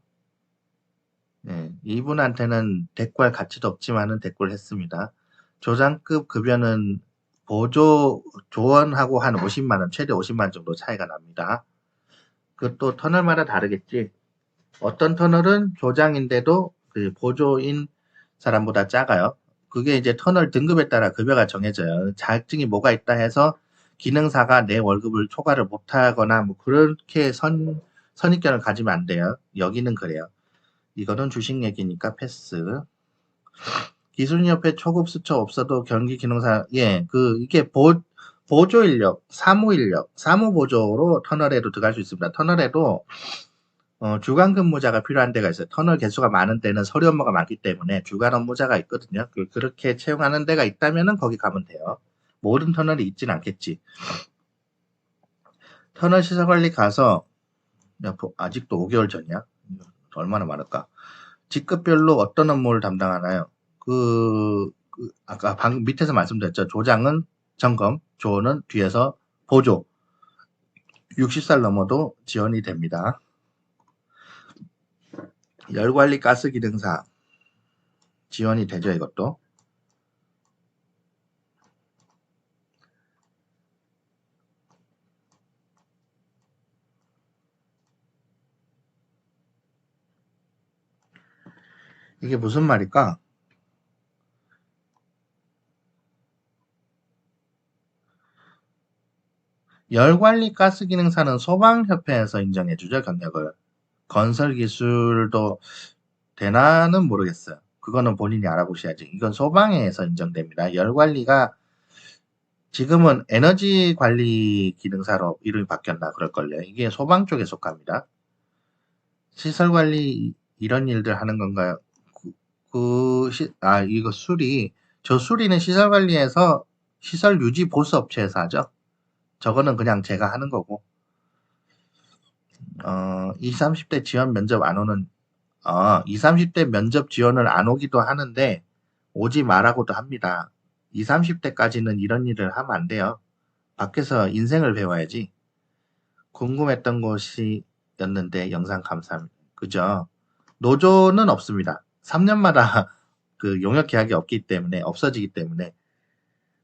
네, 이분한테는 대꾸할 가치도 없지만은 대꾸를 했습니다. 조장급 급여는 조원하고 한 50만원, 최대 50만원 정도 차이가 납니다. 그것도 터널마다 다르겠지. 어떤 터널은 조장인데도 그 보조인 사람보다 작아요. 그게 이제 터널 등급에 따라 급여가 정해져요. 자격증이 뭐가 있다 해서 기능사가 내 월급을 초과를 못하거나 뭐 그렇게 선입견을 가지면 안 돼요. 여기는 그래요. 이거는 주식 얘기니까 패스. 기술협회 초급 수처 없어도 경기 기능사, 예, 이게 보조 인력, 사무 인력, 사무 보조로 터널에도 들어갈 수 있습니다. 터널에도 주간 근무자가 필요한 데가 있어요. 터널 개수가 많은 데는 서류 업무가 많기 때문에 주간 업무자가 있거든요. 그렇게 채용하는 데가 있다면은 거기 가면 돼요. 모든 터널이 있진 않겠지. 터널 시설관리 가서, 아직도 5개월 전이야? 얼마나 많을까? 직급별로 어떤 업무를 담당하나요? 아까 방금 밑에서 말씀드렸죠. 조장은 점검, 조는 뒤에서 보조. 60살 넘어도 지원이 됩니다. 열관리 가스 기능사 지원이 되죠, 이것도. 이게 무슨 말일까? 열관리 가스 기능사는 소방협회에서 인정해주죠, 경력을. 건설기술도 되나는 모르겠어요. 그거는 본인이 알아보셔야지. 이건 소방에서 인정됩니다. 열관리가 지금은 에너지 관리 기능사로 이름이 바뀌었나 그럴걸요. 이게 소방 쪽에 속합니다. 시설 관리 이런 일들 하는 건가요? 이거 저 수리는 시설 관리에서 시설 유지 보수 업체에서 하죠. 저거는 그냥 제가 하는 거고. 20, 30대 지원 면접 안 오는, 20, 30대 면접 지원을 안 오기도 하는데, 오지 말라고도 합니다. 20, 30대까지는 이런 일을 하면 안 돼요. 밖에서 인생을 배워야지. 궁금했던 것이었는데, 영상 감사합니다. 그죠? 노조는 없습니다. 3년마다 그 용역 계약이 없어지기 때문에.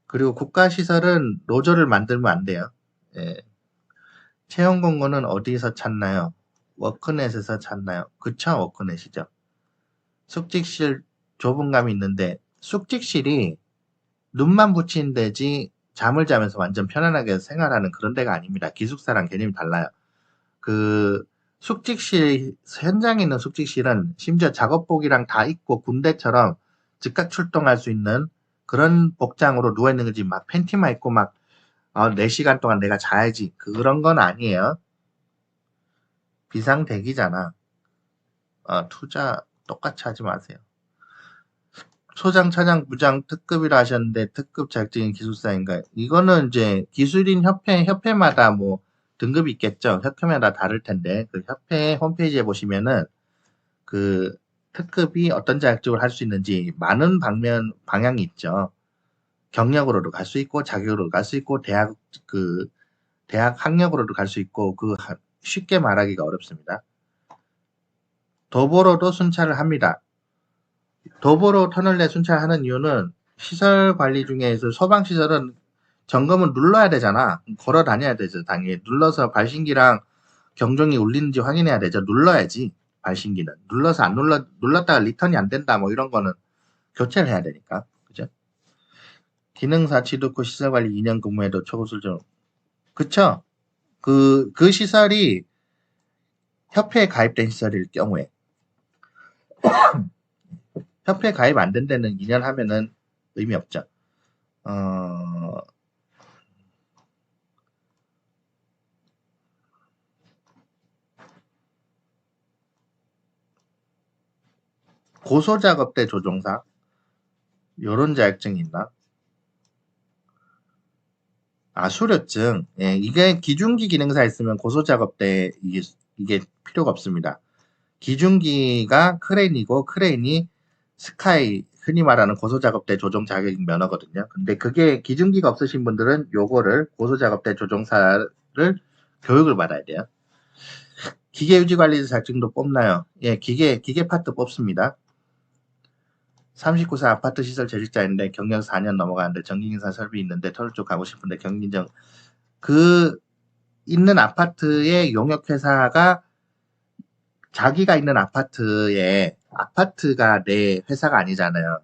그리고 국가시설은 노조를 만들면 안 돼요. 예. 채용 공고는 어디서 찾나요? 워크넷에서 찾나요? 그쵸, 워크넷이죠. 숙직실 좁은 감이 있는데, 숙직실이 눈만 붙인 데지 잠을 자면서 완전 편안하게 생활하는 그런 데가 아닙니다. 기숙사랑 개념이 달라요. 현장에 있는 숙직실은 심지어 작업복이랑 다 입고 군대처럼 즉각 출동할 수 있는 그런 복장으로 누워있는 거지, 막 팬티만 입고 막 4시간 동안 내가 자야지. 그런 건 아니에요. 비상대기잖아. 투자 똑같이 하지 마세요. 소장, 차장, 부장, 특급이라 하셨는데 특급 자격증인 기술사인가요? 이거는 이제 기술인 협회마다 뭐 등급이 있겠죠. 협회마다 다를 텐데 그 협회 홈페이지에 보시면은 그 특급이 어떤 자격증을 할 수 있는지 많은 방향이 있죠. 경력으로도 갈 수 있고 자격으로도 갈 수 있고 대학 학력으로도 갈 수 있고 쉽게 말하기가 어렵습니다. 도보로도 순찰을 합니다. 도보로 터널 내 순찰하는 이유는 시설 관리 중에서 소방시설은 점검은 눌러야 되잖아. 걸어 다녀야 되죠. 당연히 눌러서 발신기랑 경종이 울리는지 확인해야 되죠. 눌러야지. 발신기는 눌렀다가 리턴이 안 된다 뭐 이런 거는 교체를 해야 되니까. 그죠? 기능사 취득 후 시설관리 2년 근무해도 초급수준. 그쵸? 그 시설이 협회에 가입된 시설일 경우에. 협회에 가입 안 된 데는 2년 하면은 의미 없죠. 고소작업대 조종사? 요런 자격증이 있나? 아, 수료증. 예, 이게 기중기 기능사 있으면 고소작업대 이게 필요가 없습니다. 기중기가 크레인이고 크레인이 스카이, 흔히 말하는 고소작업대 조종 자격 면허거든요. 근데 그게 기중기가 없으신 분들은 요거를 고소작업대 조종사를 교육을 받아야 돼요. 기계유지관리사 자격증도 뽑나요? 예, 기계 파트 뽑습니다. 39세 아파트 시설 재직자인데 경력 4년 넘어가는데 전기인사 설비 있는데 터널 쪽 가고 싶은데 경기인정 그 있는 아파트의 용역회사가 자기가 있는 아파트가 내 회사가 아니잖아요.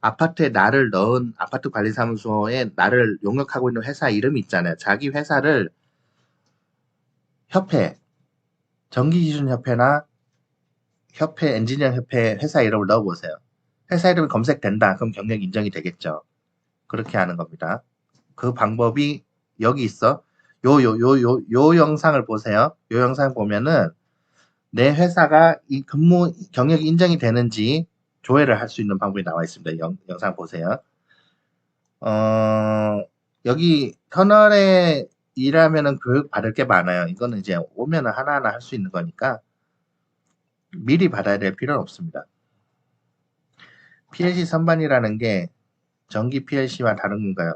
아파트에 나를 넣은 아파트 관리사무소에 나를 용역하고 있는 회사 이름이 있잖아요. 자기 회사를 협회, 전기기준협회나 협회, 엔지니어협회 회사 이름을 넣어보세요. 회사 이름이 검색된다. 그럼 경력 인정이 되겠죠. 그렇게 하는 겁니다. 그 방법이 여기 있어. 요 영상을 보세요. 요 영상 보면은 내 회사가 이 근무 경력이 인정이 되는지 조회를 할 수 있는 방법이 나와 있습니다. 영상 보세요. 여기 터널에 일하면은 교육 받을 게 많아요. 이거는 이제 오면은 하나하나 할 수 있는 거니까 미리 받아야 될 필요는 없습니다. PLC 선반이라는 게 전기 PLC와 다른 건가요?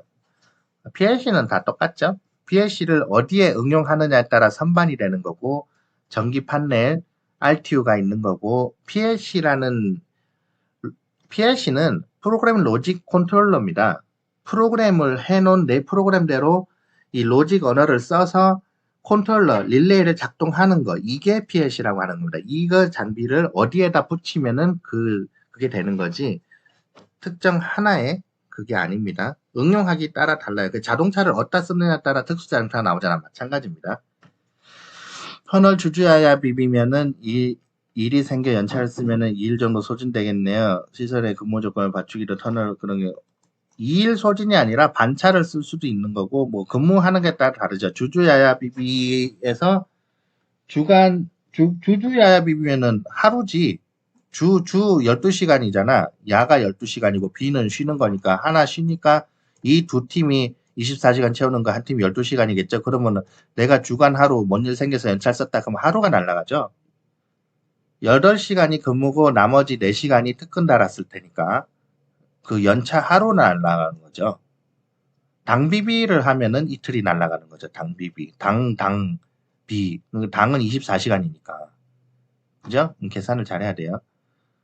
PLC는 다 똑같죠? PLC를 어디에 응용하느냐에 따라 선반이 되는 거고 전기 판넬, RTU가 있는 거고 PLC는 프로그램 로직 컨트롤러입니다. 프로그램을 해놓은 내 프로그램대로 이 로직 언어를 써서 컨트롤러, 릴레이를 작동하는 거 이게 PLC라고 하는 겁니다. 이거 장비를 어디에다 붙이면은 그게 되는 거지 특정 하나의 그게 아닙니다. 응용하기 따라 달라요. 그 자동차를 어디다 쓰느냐에 따라 특수자동차가 나오잖아. 마찬가지입니다. 터널 주주야야 비비면은 일이 생겨 연차를 쓰면은 2일 정도 소진되겠네요. 시설의 근무 조건을 갖추기로 터널 그런 게 2일 소진이 아니라 반차를 쓸 수도 있는 거고 뭐 근무하는 게 따라 다르죠. 주주야야 비비에서 주주야야 비비면은 하루지 주 12시간이잖아. 야가 12시간이고 B는 쉬는 거니까 하나 쉬니까 이 두 팀이 24시간 채우는 거 한 팀이 12시간이겠죠. 그러면은 내가 주간 하루 뭔 일 생겨서 연차 썼다 그러면 하루가 날아가죠. 8시간이 근무고 나머지 4시간이 특근 달았을 테니까 그 연차 하루 날아가는 거죠. 당비비를 하면은 이틀이 날아가는 거죠. 당비비. 당비. 당은 24시간이니까. 그죠? 계산을 잘 해야 돼요.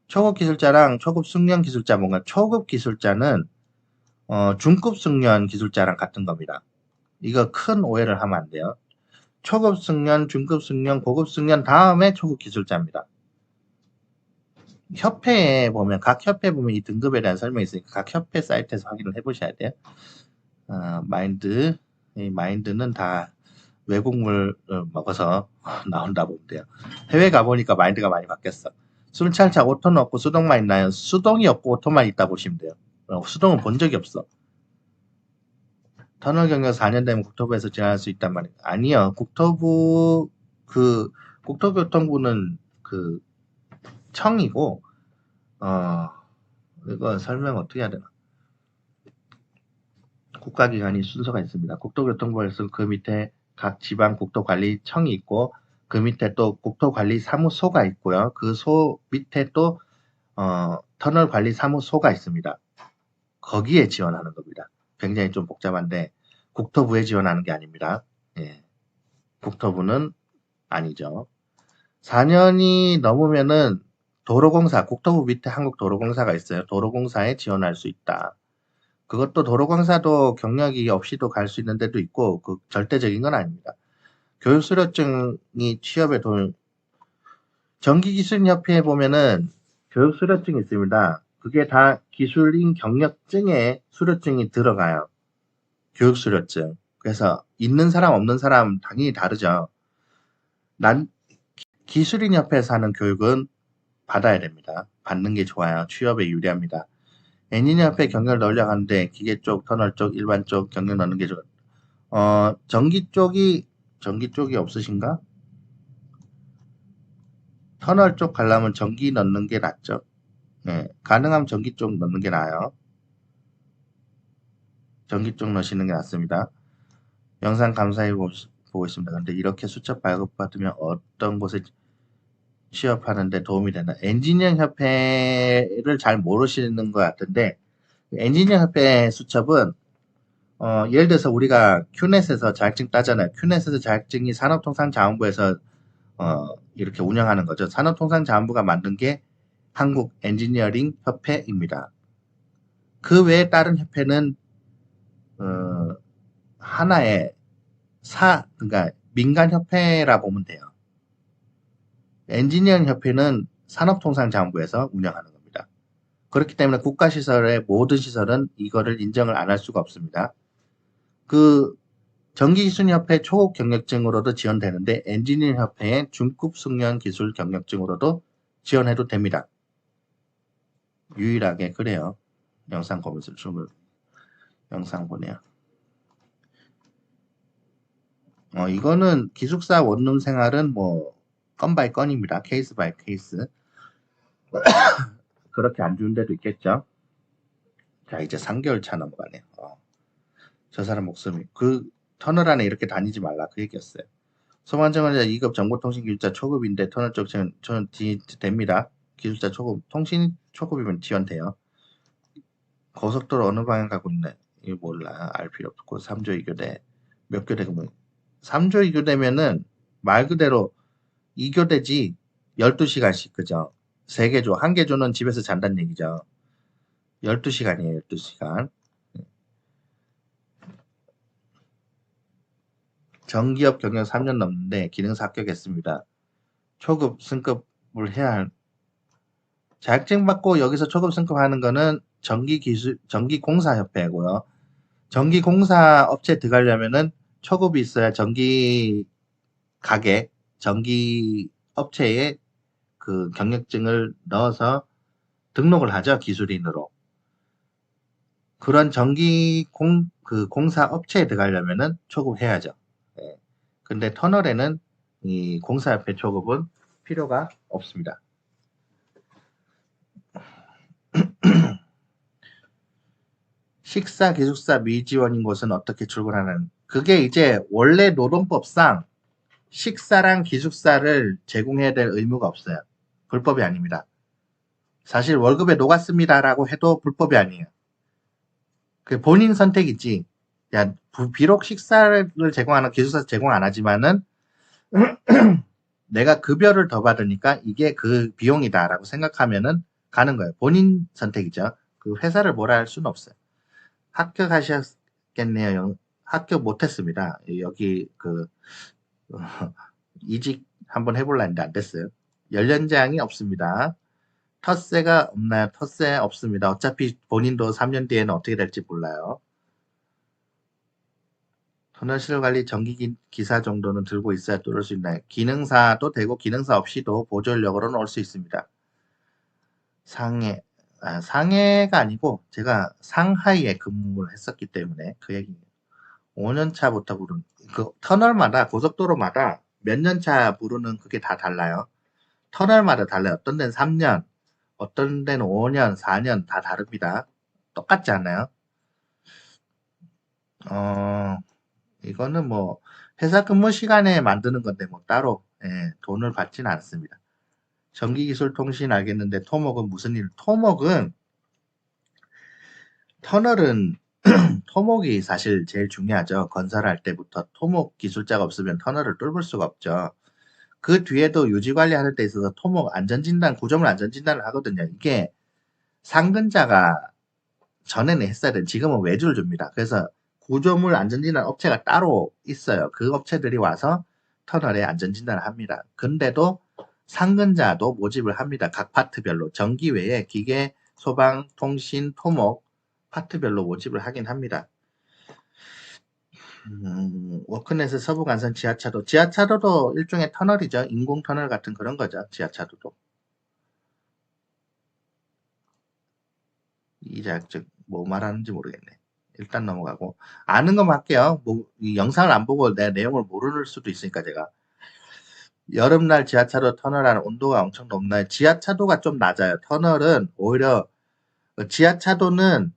초급 기술자랑 초급 숙련 기술자 뭔가 초급 기술자는 중급 숙련 기술자랑 같은 겁니다. 이거 큰 오해를 하면 안 돼요. 초급 숙련, 중급 숙련, 고급 숙련 다음에 초급 기술자입니다. 협회에 보면 각 협회 보면 이 등급에 대한 설명이 있으니까 각 협회 사이트에서 확인을 해보셔야 돼요. 마인드는 다 외국물 먹어서 나온다 보면 돼요. 해외 가보니까 마인드가 많이 바뀌었어. 순찰차 오토는 없고 수동만 있나요? 수동이 없고 오토만 있다 보시면 돼요. 수동은 본 적이 없어. 터널 경력 4년 되면 국토부에서 지원할 수 있단 말이에요. 아니요. 국토교통부는 그 청이고 이거 설명 어떻게 해야 되나? 국가기관이 순서가 있습니다. 국토교통부에서 그 밑에 각 지방 국토관리청이 있고 그 밑에 또 국토관리사무소가 있고요. 그 소 밑에 또 터널관리사무소가 있습니다. 거기에 지원하는 겁니다. 굉장히 좀 복잡한데 국토부에 지원하는 게 아닙니다. 예. 국토부는 아니죠. 4년이 넘으면은 도로공사, 국토부 밑에 한국도로공사가 있어요. 도로공사에 지원할 수 있다. 그것도 도로공사도 경력이 없이도 갈 수 있는 데도 있고 그 절대적인 건 아닙니다. 교육수료증이 취업에 도움 전기기술협회에 보면은 교육수료증이 있습니다. 그게 다 기술인 경력증에 수료증이 들어가요. 교육 수료증. 그래서 있는 사람 없는 사람 당연히 다르죠. 난 기술인 협회에서 하는 교육은 받아야 됩니다. 받는 게 좋아요. 취업에 유리합니다. 엔지니어 협회 경력을 넣으려고 하는데 기계 쪽, 터널 쪽, 일반 쪽 경력 넣는 게 전기 쪽이 없으신가? 터널 쪽 가려면 전기 넣는 게 낫죠. 네, 가능하면 전기 쪽 넣는 게 나아요. 전기 쪽 넣으시는 게 낫습니다. 영상 감사히 보고 있습니다. 근데 이렇게 수첩 발급받으면 어떤 곳에 취업하는데 도움이 되나? 엔지니어 협회를 잘 모르시는 것 같은데, 엔지니어 협회 수첩은 예를 들어서 우리가 큐넷에서 자격증 따잖아요. 큐넷에서 자격증이 산업통상자원부에서 이렇게 운영하는 거죠. 산업통상자원부가 만든 게 한국 엔지니어링 협회입니다. 그 외에 다른 협회는 하나의 그러니까 민간협회라 보면 돼요. 엔지니어링 협회는 산업통상자원부에서 운영하는 겁니다. 그렇기 때문에 국가시설의 모든 시설은 이거를 인정을 안 할 수가 없습니다. 그 전기기술협회 초급 경력증으로도 지원되는데 엔지니어링 협회의 중급 숙련 기술 경력증으로도 지원해도 됩니다. 유일하게 그래요. 영상 보면서 영상 보네요. 이거는 기숙사 원룸 생활은 뭐 건 바이 건입니다. 케이스 바이 케이스. 그렇게 안 좋은 데도 있겠죠. 자, 이제 3개월 차 넘어가네요. 저 사람 목숨이 터널 안에 이렇게 다니지 말라 그 얘기였어요. 소방정원자 2급 정보통신 기술자 초급인데 터널 쪽 저는 됩니다. 기술자 초급 통신 초급이면 지원돼요. 고속도로 어느 방향 가고 있네. 이거 몰라. 알 필요 없고 3조 2교대 몇 교대 그러면 3조 2교대면은 말 그대로 2교대지 12시간씩 그죠? 3개조 1개조는 집에서 잔다는 얘기죠. 12시간이에요. 12시간. 정기업 경력 3년 넘는데 기능사 합격했습니다. 초급 승급을 해야 할 자격증 받고 여기서 초급 승급하는 거는 전기공사협회고요. 전기공사 업체 들어가려면은 초급이 있어야 전기 업체에 그 경력증을 넣어서 등록을 하죠. 기술인으로. 그런 공사 업체에 들어가려면은 초급 해야죠. 네. 근데 터널에는 이 공사협회 초급은 필요가 없습니다. 식사, 기숙사 미지원인 곳은 어떻게 출근하는? 그게 이제 원래 노동법상 식사랑 기숙사를 제공해야 될 의무가 없어요. 불법이 아닙니다. 사실 월급에 녹았습니다라고 해도 불법이 아니에요. 그 본인 선택이지. 야, 비록 식사를 제공하는 기숙사 제공 안 하지만은 내가 급여를 더 받으니까 이게 그 비용이다라고 생각하면은 가는 거예요. 본인 선택이죠. 그 회사를 뭐라 할 수는 없어요. 합격하셨겠네요. 합격 못했습니다. 여기 이직 한번 해볼라 했는데 안 됐어요. 연련장이 없습니다. 텃세가 없나요? 텃세 없습니다. 어차피 본인도 3년 뒤에는 어떻게 될지 몰라요. 터널시설 관리 전기기사 정도는 들고 있어야 뚫을 수 있나요? 기능사도 되고 기능사 없이도 보조인력으로는 올 수 있습니다. 상해가 아니고 제가 상하이에 근무를 했었기 때문에 그 얘기예요. 5년 차부터 부르는 그 터널마다 고속도로마다 몇 년 차 부르는 그게 다 달라요. 터널마다 달라요. 어떤 데는 3년, 어떤 데는 5년, 4년 다 다릅니다. 똑같지 않나요? 이거는 뭐 회사 근무 시간에 만드는 건데 뭐 따로 돈을 받지는 않습니다. 전기기술통신 알겠는데 토목은 무슨 일? 터널은 토목이 사실 제일 중요하죠. 건설할 때부터 토목 기술자가 없으면 터널을 뚫을 수가 없죠. 그 뒤에도 유지 관리하는 데 있어서 토목 안전진단, 구조물 안전진단을 하거든요. 이게 상근자가 전에는 했어야 돼. 지금은 외주를 줍니다. 그래서 구조물 안전진단 업체가 따로 있어요. 그 업체들이 와서 터널에 안전진단을 합니다. 근데도 상근자도 모집을 합니다. 각 파트별로. 전기 외에 기계, 소방, 통신, 토목 파트별로 모집을 하긴 합니다. 워크넷의 서부 간선 지하차도. 지하차도도 일종의 터널이죠. 인공 터널 같은 그런 거죠. 지하차도도. 이 자격증 뭐 말하는지 모르겠네. 일단 넘어가고. 아는 것만 할게요. 이 영상을 안 보고 내 내용을 모를 수도 있으니까 제가. 여름날 지하차도 터널 안은 온도가 엄청 높나요? 지하차도가 좀 낮아요. 터널은 오히려 지하차도는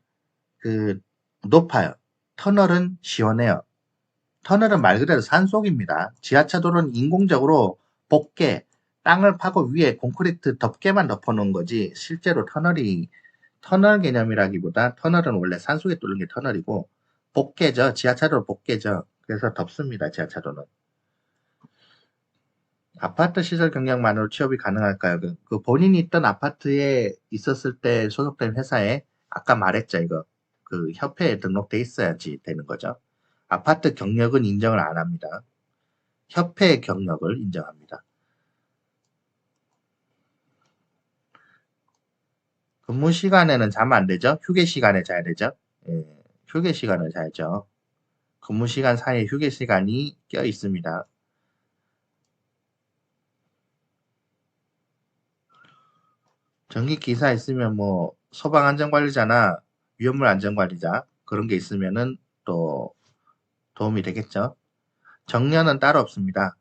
높아요. 터널은 시원해요. 터널은 말 그대로 산속입니다. 지하차도는 인공적으로 복개, 땅을 파고 위에 콘크리트 덮개만 덮어놓은 거지 실제로 터널 개념이라기보다 터널은 원래 산속에 뚫는 게 터널이고 복개죠. 지하차도는 복개죠. 그래서 덥습니다. 지하차도는. 아파트 시설 경력만으로 취업이 가능할까요? 그 본인이 있던 아파트에 있었을 때 소속된 회사에 아까 말했죠. 이거 그 협회에 등록돼 있어야지 되는 거죠. 아파트 경력은 인정을 안 합니다. 협회 경력을 인정합니다. 근무 시간에는 자면 안 되죠? 휴게 시간에 자야 되죠? 예, 휴게 시간을 자야죠. 근무 시간 사이에 휴게 시간이 껴 있습니다. 전기 기사 있으면 뭐 소방 안전관리자나 위험물 안전관리자 그런 게 있으면은 또 도움이 되겠죠. 정년은 따로 없습니다.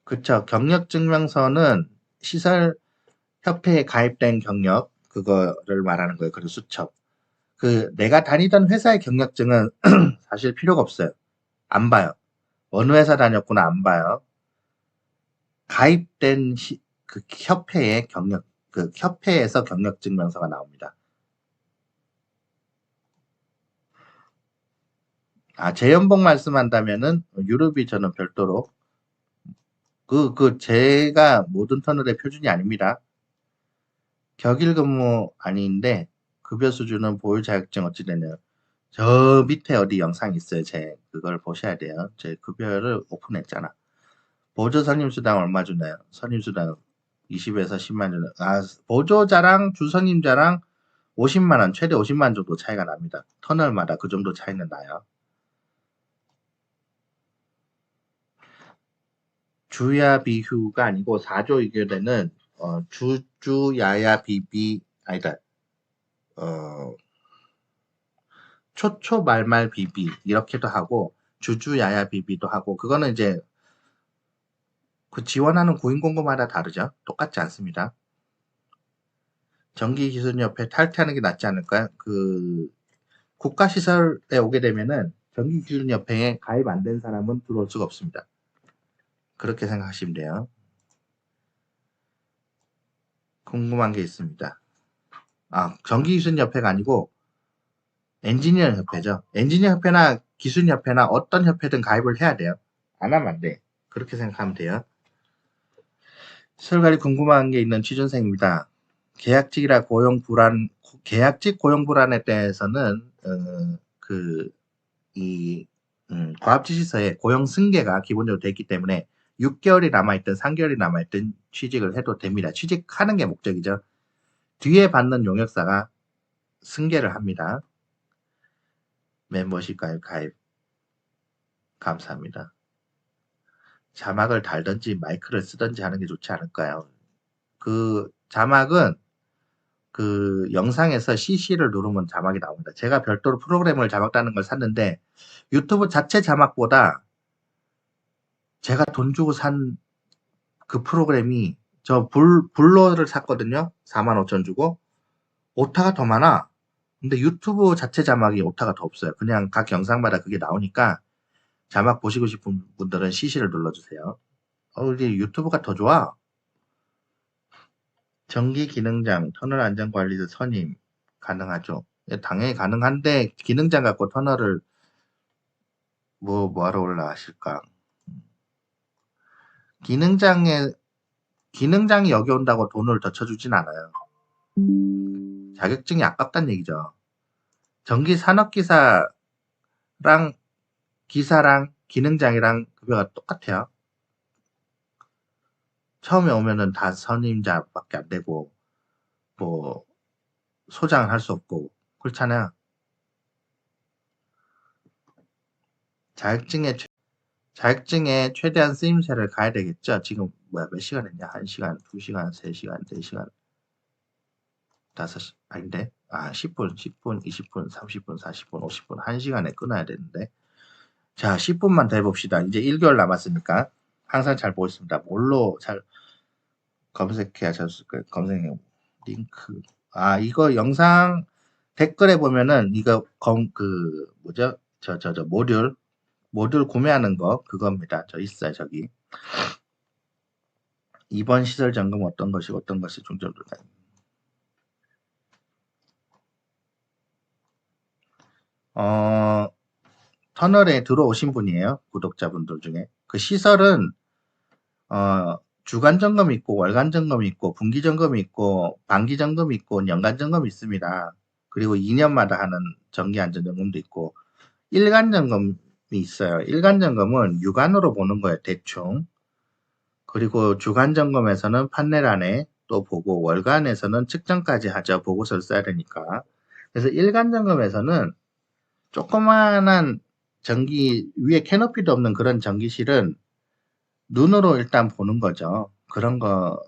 그쵸. 경력증명서는 시설협회에 가입된 경력 그거를 말하는 거예요. 그리고 수첩. 내가 다니던 회사의 경력증은 사실 필요가 없어요. 안 봐요. 어느 회사 다녔구나 안 봐요. 가입된 협회의 협회에서 경력증명서가 나옵니다. 제 연봉 말씀한다면은 유럽이 저는 별도로 제가 모든 터널의 표준이 아닙니다. 격일 근무 아닌데 급여 수준은 보유 자격증 어찌 되나요? 저 밑에 어디 영상 있어요. 그걸 보셔야 돼요. 제 급여를 오픈했잖아. 보조 선임수당 얼마 주나요? 선임수당 20에서 10만 주나요? 보조자랑 주선임자랑 50만 원, 최대 50만 원 정도 차이가 납니다. 터널마다 그 정도 차이는 나요. 주야 비휴가 아니고 4조 2교대는 주야야 비비 아니다. 초초 말말 비비 이렇게도 하고 주주야야 비비도 하고 그거는 이제 그 지원하는 고인공고마다 다르죠. 똑같지 않습니다. 전기기술협회 탈퇴하는 게 낫지 않을까요? 국가시설에 오게 되면은 전기기술협회에 가입 안 된 사람은 들어올 수가 없습니다. 그렇게 생각하시면 돼요. 궁금한 게 있습니다. 전기기술협회가 아니고 엔지니어 협회죠. 엔지니어 협회나 기술협회나 어떤 협회든 가입을 해야 돼요. 안 하면 안 돼. 그렇게 생각하면 돼요. 시설관리 궁금한 게 있는 취준생입니다. 계약직이라 계약직 고용 불안에 대해서는 과업지시서에 고용 승계가 기본적으로 돼 있기 때문에 6개월이 남아있든 3개월이 남아있든 취직을 해도 됩니다. 취직하는 게 목적이죠. 뒤에 받는 용역사가 승계를 합니다. 멤버십 가입 감사합니다. 자막을 달든지 마이크를 쓰든지 하는 게 좋지 않을까요? 자막은 영상에서 CC를 누르면 자막이 나옵니다. 제가 별도로 프로그램을 자막 따는 걸 샀는데 유튜브 자체 자막보다 제가 돈 주고 산 그 프로그램이 저 블러를 샀거든요. 45,000원 주고 오타가 더 많아. 근데 유튜브 자체 자막이 오타가 더 없어요. 그냥 각 영상마다 그게 나오니까 자막 보시고 싶은 분들은 CC를 눌러주세요. 이게 유튜브가 더 좋아. 전기 기능장, 터널 안전관리사 선임 가능하죠. 당연히 가능한데 기능장 갖고 터널을 뭐하러 올라가실까? 기능장이 여기 온다고 돈을 더 쳐주진 않아요. 자격증이 아깝단 얘기죠. 전기 산업기사랑 기사랑 기능장이랑 급여가 똑같아요. 처음에 오면은 다 선임자밖에 안 되고 뭐 소장을 할 수 없고 그렇잖아요. 자격증에 최대한 쓰임새를 가야 되겠죠. 지금 뭐야 몇 시간 했냐? 1시간, 2시간, 3시간, 4시간, 5시 아닌데? 10분, 10분, 20분, 30분, 40분, 50분, 1시간에 끊어야 되는데. 자, 10분만 더 해봅시다. 이제 1개월 남았으니까 항상 잘 보고 있습니다. 뭘로 잘 검색해야 찾았을까요? 검색해 링크. 이거 영상 댓글에 보면은 이거 뭐죠? 저 모듈 구매하는 거 그겁니다. 저 있어요 저기. 이번 시설 점검 어떤 것이 중점으로 터널에 들어오신 분이에요. 구독자분들 중에. 그 시설은 주간 점검이 있고 월간 점검이 있고 분기 점검이 있고 반기 점검이 있고 연간 점검이 있습니다. 그리고 2년마다 하는 정기 안전 점검도 있고 일간 점검이 있어요. 일간 점검은 육안으로 보는 거예요. 대충. 그리고 주간 점검에서는 판넬 안에 또 보고 월간에서는 측정까지 하죠. 보고서를 써야 되니까. 그래서 일간 점검에서는 조그마한 전기 위에 캐노피도 없는 그런 전기실은 눈으로 일단 보는 거죠. 그런 거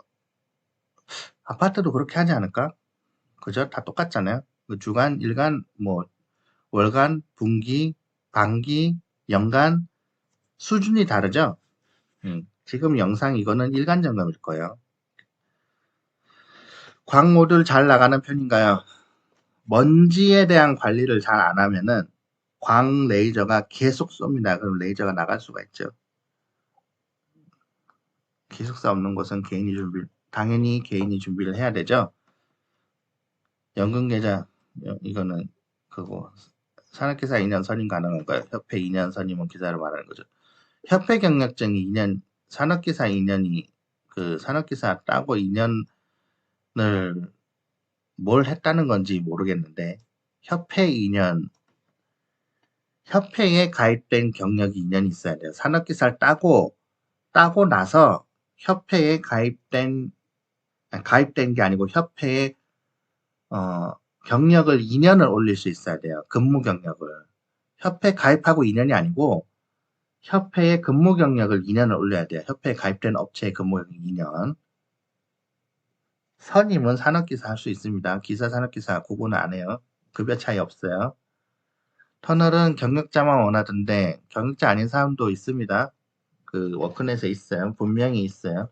아파트도 그렇게 하지 않을까? 그죠? 다 똑같잖아요. 그 주간, 일간, 뭐 월간, 분기, 반기, 연간 수준이 다르죠. 지금 영상 이거는 일간 점검일 거예요. 광 모듈 잘 나가는 편인가요? 먼지에 대한 관리를 잘 안 하면은 광 레이저가 계속 쏩니다. 그럼 레이저가 나갈 수가 있죠. 기숙사 없는 곳은 당연히 개인이 준비를 해야 되죠. 연금 계좌, 이거는 그거 산업기사 2년 선임 가능한가요? 협회 2년 선임은 기사를 말하는 거죠. 협회 경력증이 2년, 산업기사 2년이 그 산업기사 따고 2년을 뭘 했다는 건지 모르겠는데 협회 2년, 협회에 가입된 경력이 2년 있어야 돼요. 산업기사를 따고 나서 협회에 가입된 게 아니고 협회에 경력을 2년을 올릴 수 있어야 돼요. 근무 경력을. 협회 가입하고 2년이 아니고 협회의 근무 경력을 2년을 올려야 돼요. 협회에 가입된 업체의 근무 경력 2년. 선임은 산업기사 할 수 있습니다. 기사, 산업기사 구분을 안 해요. 급여 차이 없어요. 터널은 경력자만 원하던데 경력자 아닌 사람도 있습니다. 그 워크넷에 있어요. 분명히 있어요.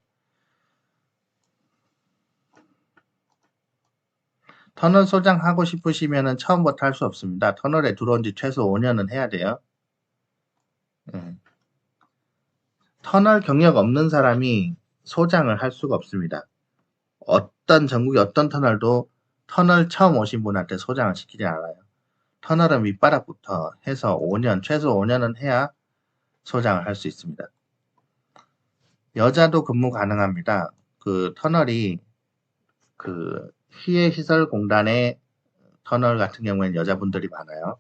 터널 소장하고 싶으시면 처음부터 할 수 없습니다. 터널에 들어온 지 최소 5년은 해야 돼요. 터널 경력 없는 사람이 소장을 할 수가 없습니다. 전국의 어떤 터널도 터널 처음 오신 분한테 소장을 시키지 않아요. 터널은 밑바닥부터 해서 5년, 최소 5년은 해야 소장을 할 수 있습니다. 여자도 근무 가능합니다. 그 터널이 그 시해시설공단의 터널 같은 경우에는 여자분들이 많아요.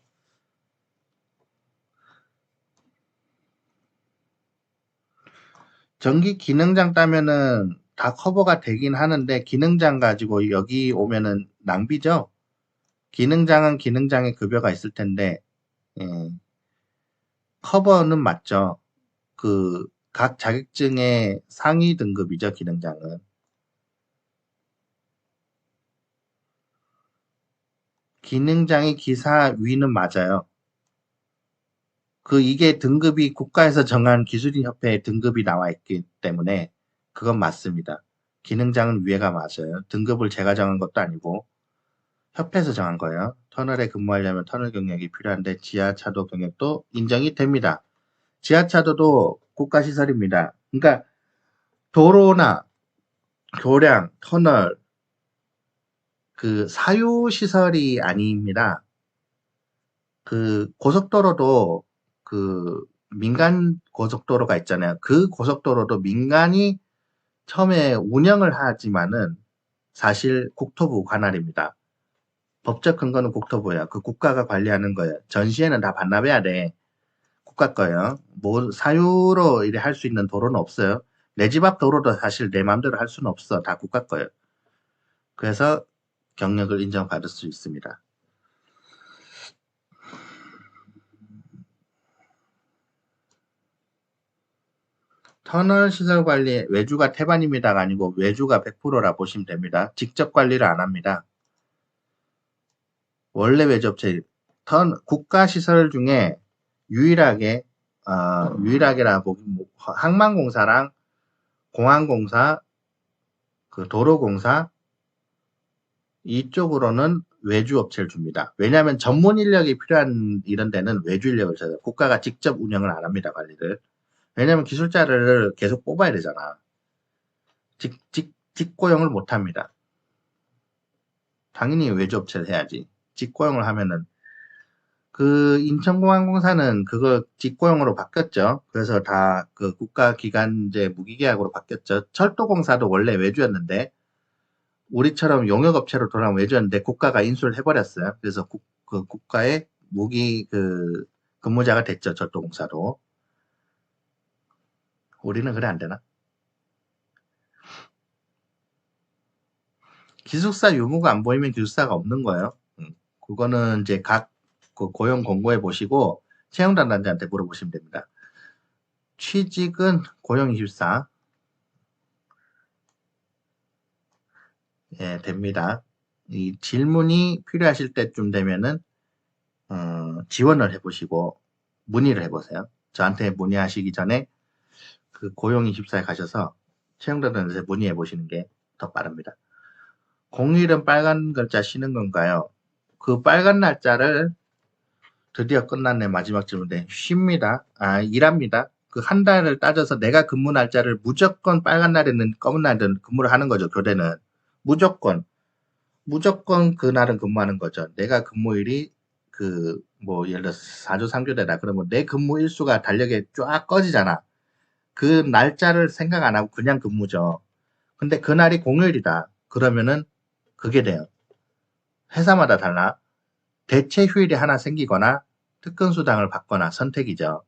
전기 기능장 따면은 다 커버가 되긴 하는데 기능장 가지고 여기 오면은 낭비죠. 기능장은 기능장의 급여가 있을 텐데 커버는 맞죠. 그 각 자격증의 상위 등급이죠. 기능장은. 기능장의 기사 위는 맞아요. 이게 등급이 국가에서 정한 기술인협회에 등급이 나와 있기 때문에 그건 맞습니다. 기능장은 위에가 맞아요. 등급을 제가 정한 것도 아니고 협회에서 정한 거예요. 터널에 근무하려면 터널 경력이 필요한데 지하차도 경력도 인정이 됩니다. 지하차도도 국가시설입니다. 그러니까 도로나 교량, 터널 그 사유시설이 아닙니다. 그 고속도로도 그 민간 고속도로가 있잖아요. 그 고속도로도 민간이 처음에 운영을 하지만은 사실 국토부 관할입니다. 법적 근거는 국토부예요. 그 국가가 관리하는 거예요. 전시에는 다 반납해야 돼. 국가 거예요. 뭐 사유로 이래 할 수 있는 도로는 없어요. 내 집 앞 도로도 사실 내 마음대로 할 수는 없어. 다 국가 거예요. 그래서 경력을 인정받을 수 있습니다. 터널 시설 관리 외주가 태반입니다가 아니고 외주가 100%라 보시면 됩니다. 직접 관리를 안 합니다. 원래 외주업체 국가 시설 중에 유일하게 유일하게라 보기 항만공사랑 공항공사, 그 도로공사 이쪽으로는 외주 업체를 줍니다. 왜냐하면 전문 인력이 필요한 이런 데는 외주 인력을 써요. 국가가 직접 운영을 안 합니다, 관리를. 왜냐하면 기술자를 계속 뽑아야 되잖아. 직고용을 못 합니다. 당연히 외주 업체를 해야지. 직고용을 하면은 그 인천공항공사는 그거 직고용으로 바뀌었죠. 그래서 다 그 국가기관제 무기계약으로 바뀌었죠. 철도공사도 원래 외주였는데 우리처럼 용역업체로 돌아온 외주였는데 국가가 인수를 해버렸어요. 그래서 그 국가의 무기 근무자가 됐죠. 철도공사도. 우리는 그래 안 되나? 기숙사 유무가 안 보이면 기숙사가 없는 거예요. 그거는 이제 그 고용 공고해 보시고 채용 담당자한테 물어보시면 됩니다. 취직은 고용24. 예, 됩니다. 이 질문이 필요하실 때쯤 되면은 지원을 해보시고 문의를 해보세요. 저한테 문의하시기 전에 그 고용24에 가셔서 채용담당자한테 문의해 보시는 게 더 빠릅니다. 공휴일은 빨간 글자 쉬는 건가요? 그 빨간 날짜를 드디어 끝났네. 마지막 질문인데 쉽니다. 일합니다. 그 한 달을 따져서 내가 근무 날짜를 무조건 빨간 날에는 검은 날에는 근무를 하는 거죠. 교대는 무조건 그날은 근무하는 거죠. 내가 근무일이 예를 들어서 4조 3교대다 그러면 내 근무 일수가 달력에 쫙 꺼지잖아. 그 날짜를 생각 안 하고 그냥 근무죠. 근데 그날이 공휴일이다. 그러면은 그게 돼요. 회사마다 달라. 대체 휴일이 하나 생기거나 특근수당을 받거나 선택이죠.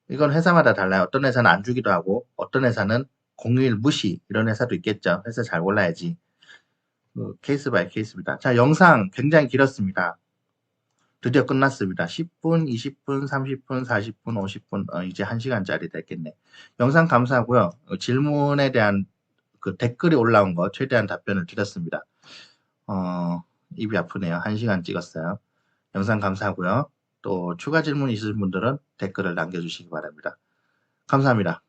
이건 회사마다 달라요. 어떤 회사는 안 주기도 하고 어떤 회사는 공휴일 무시 이런 회사도 있겠죠. 회사 잘 골라야지. 케이스 바이 케이스입니다. 자, 영상 굉장히 길었습니다. 드디어 끝났습니다. 10분, 20분, 30분, 40분, 50분, 이제 1시간짜리 됐겠네. 영상 감사하고요. 질문에 대한 그 댓글이 올라온 거 최대한 답변을 드렸습니다. 입이 아프네요. 1시간 찍었어요. 영상 감사하고요. 또 추가 질문 있으신 분들은 댓글을 남겨주시기 바랍니다. 감사합니다.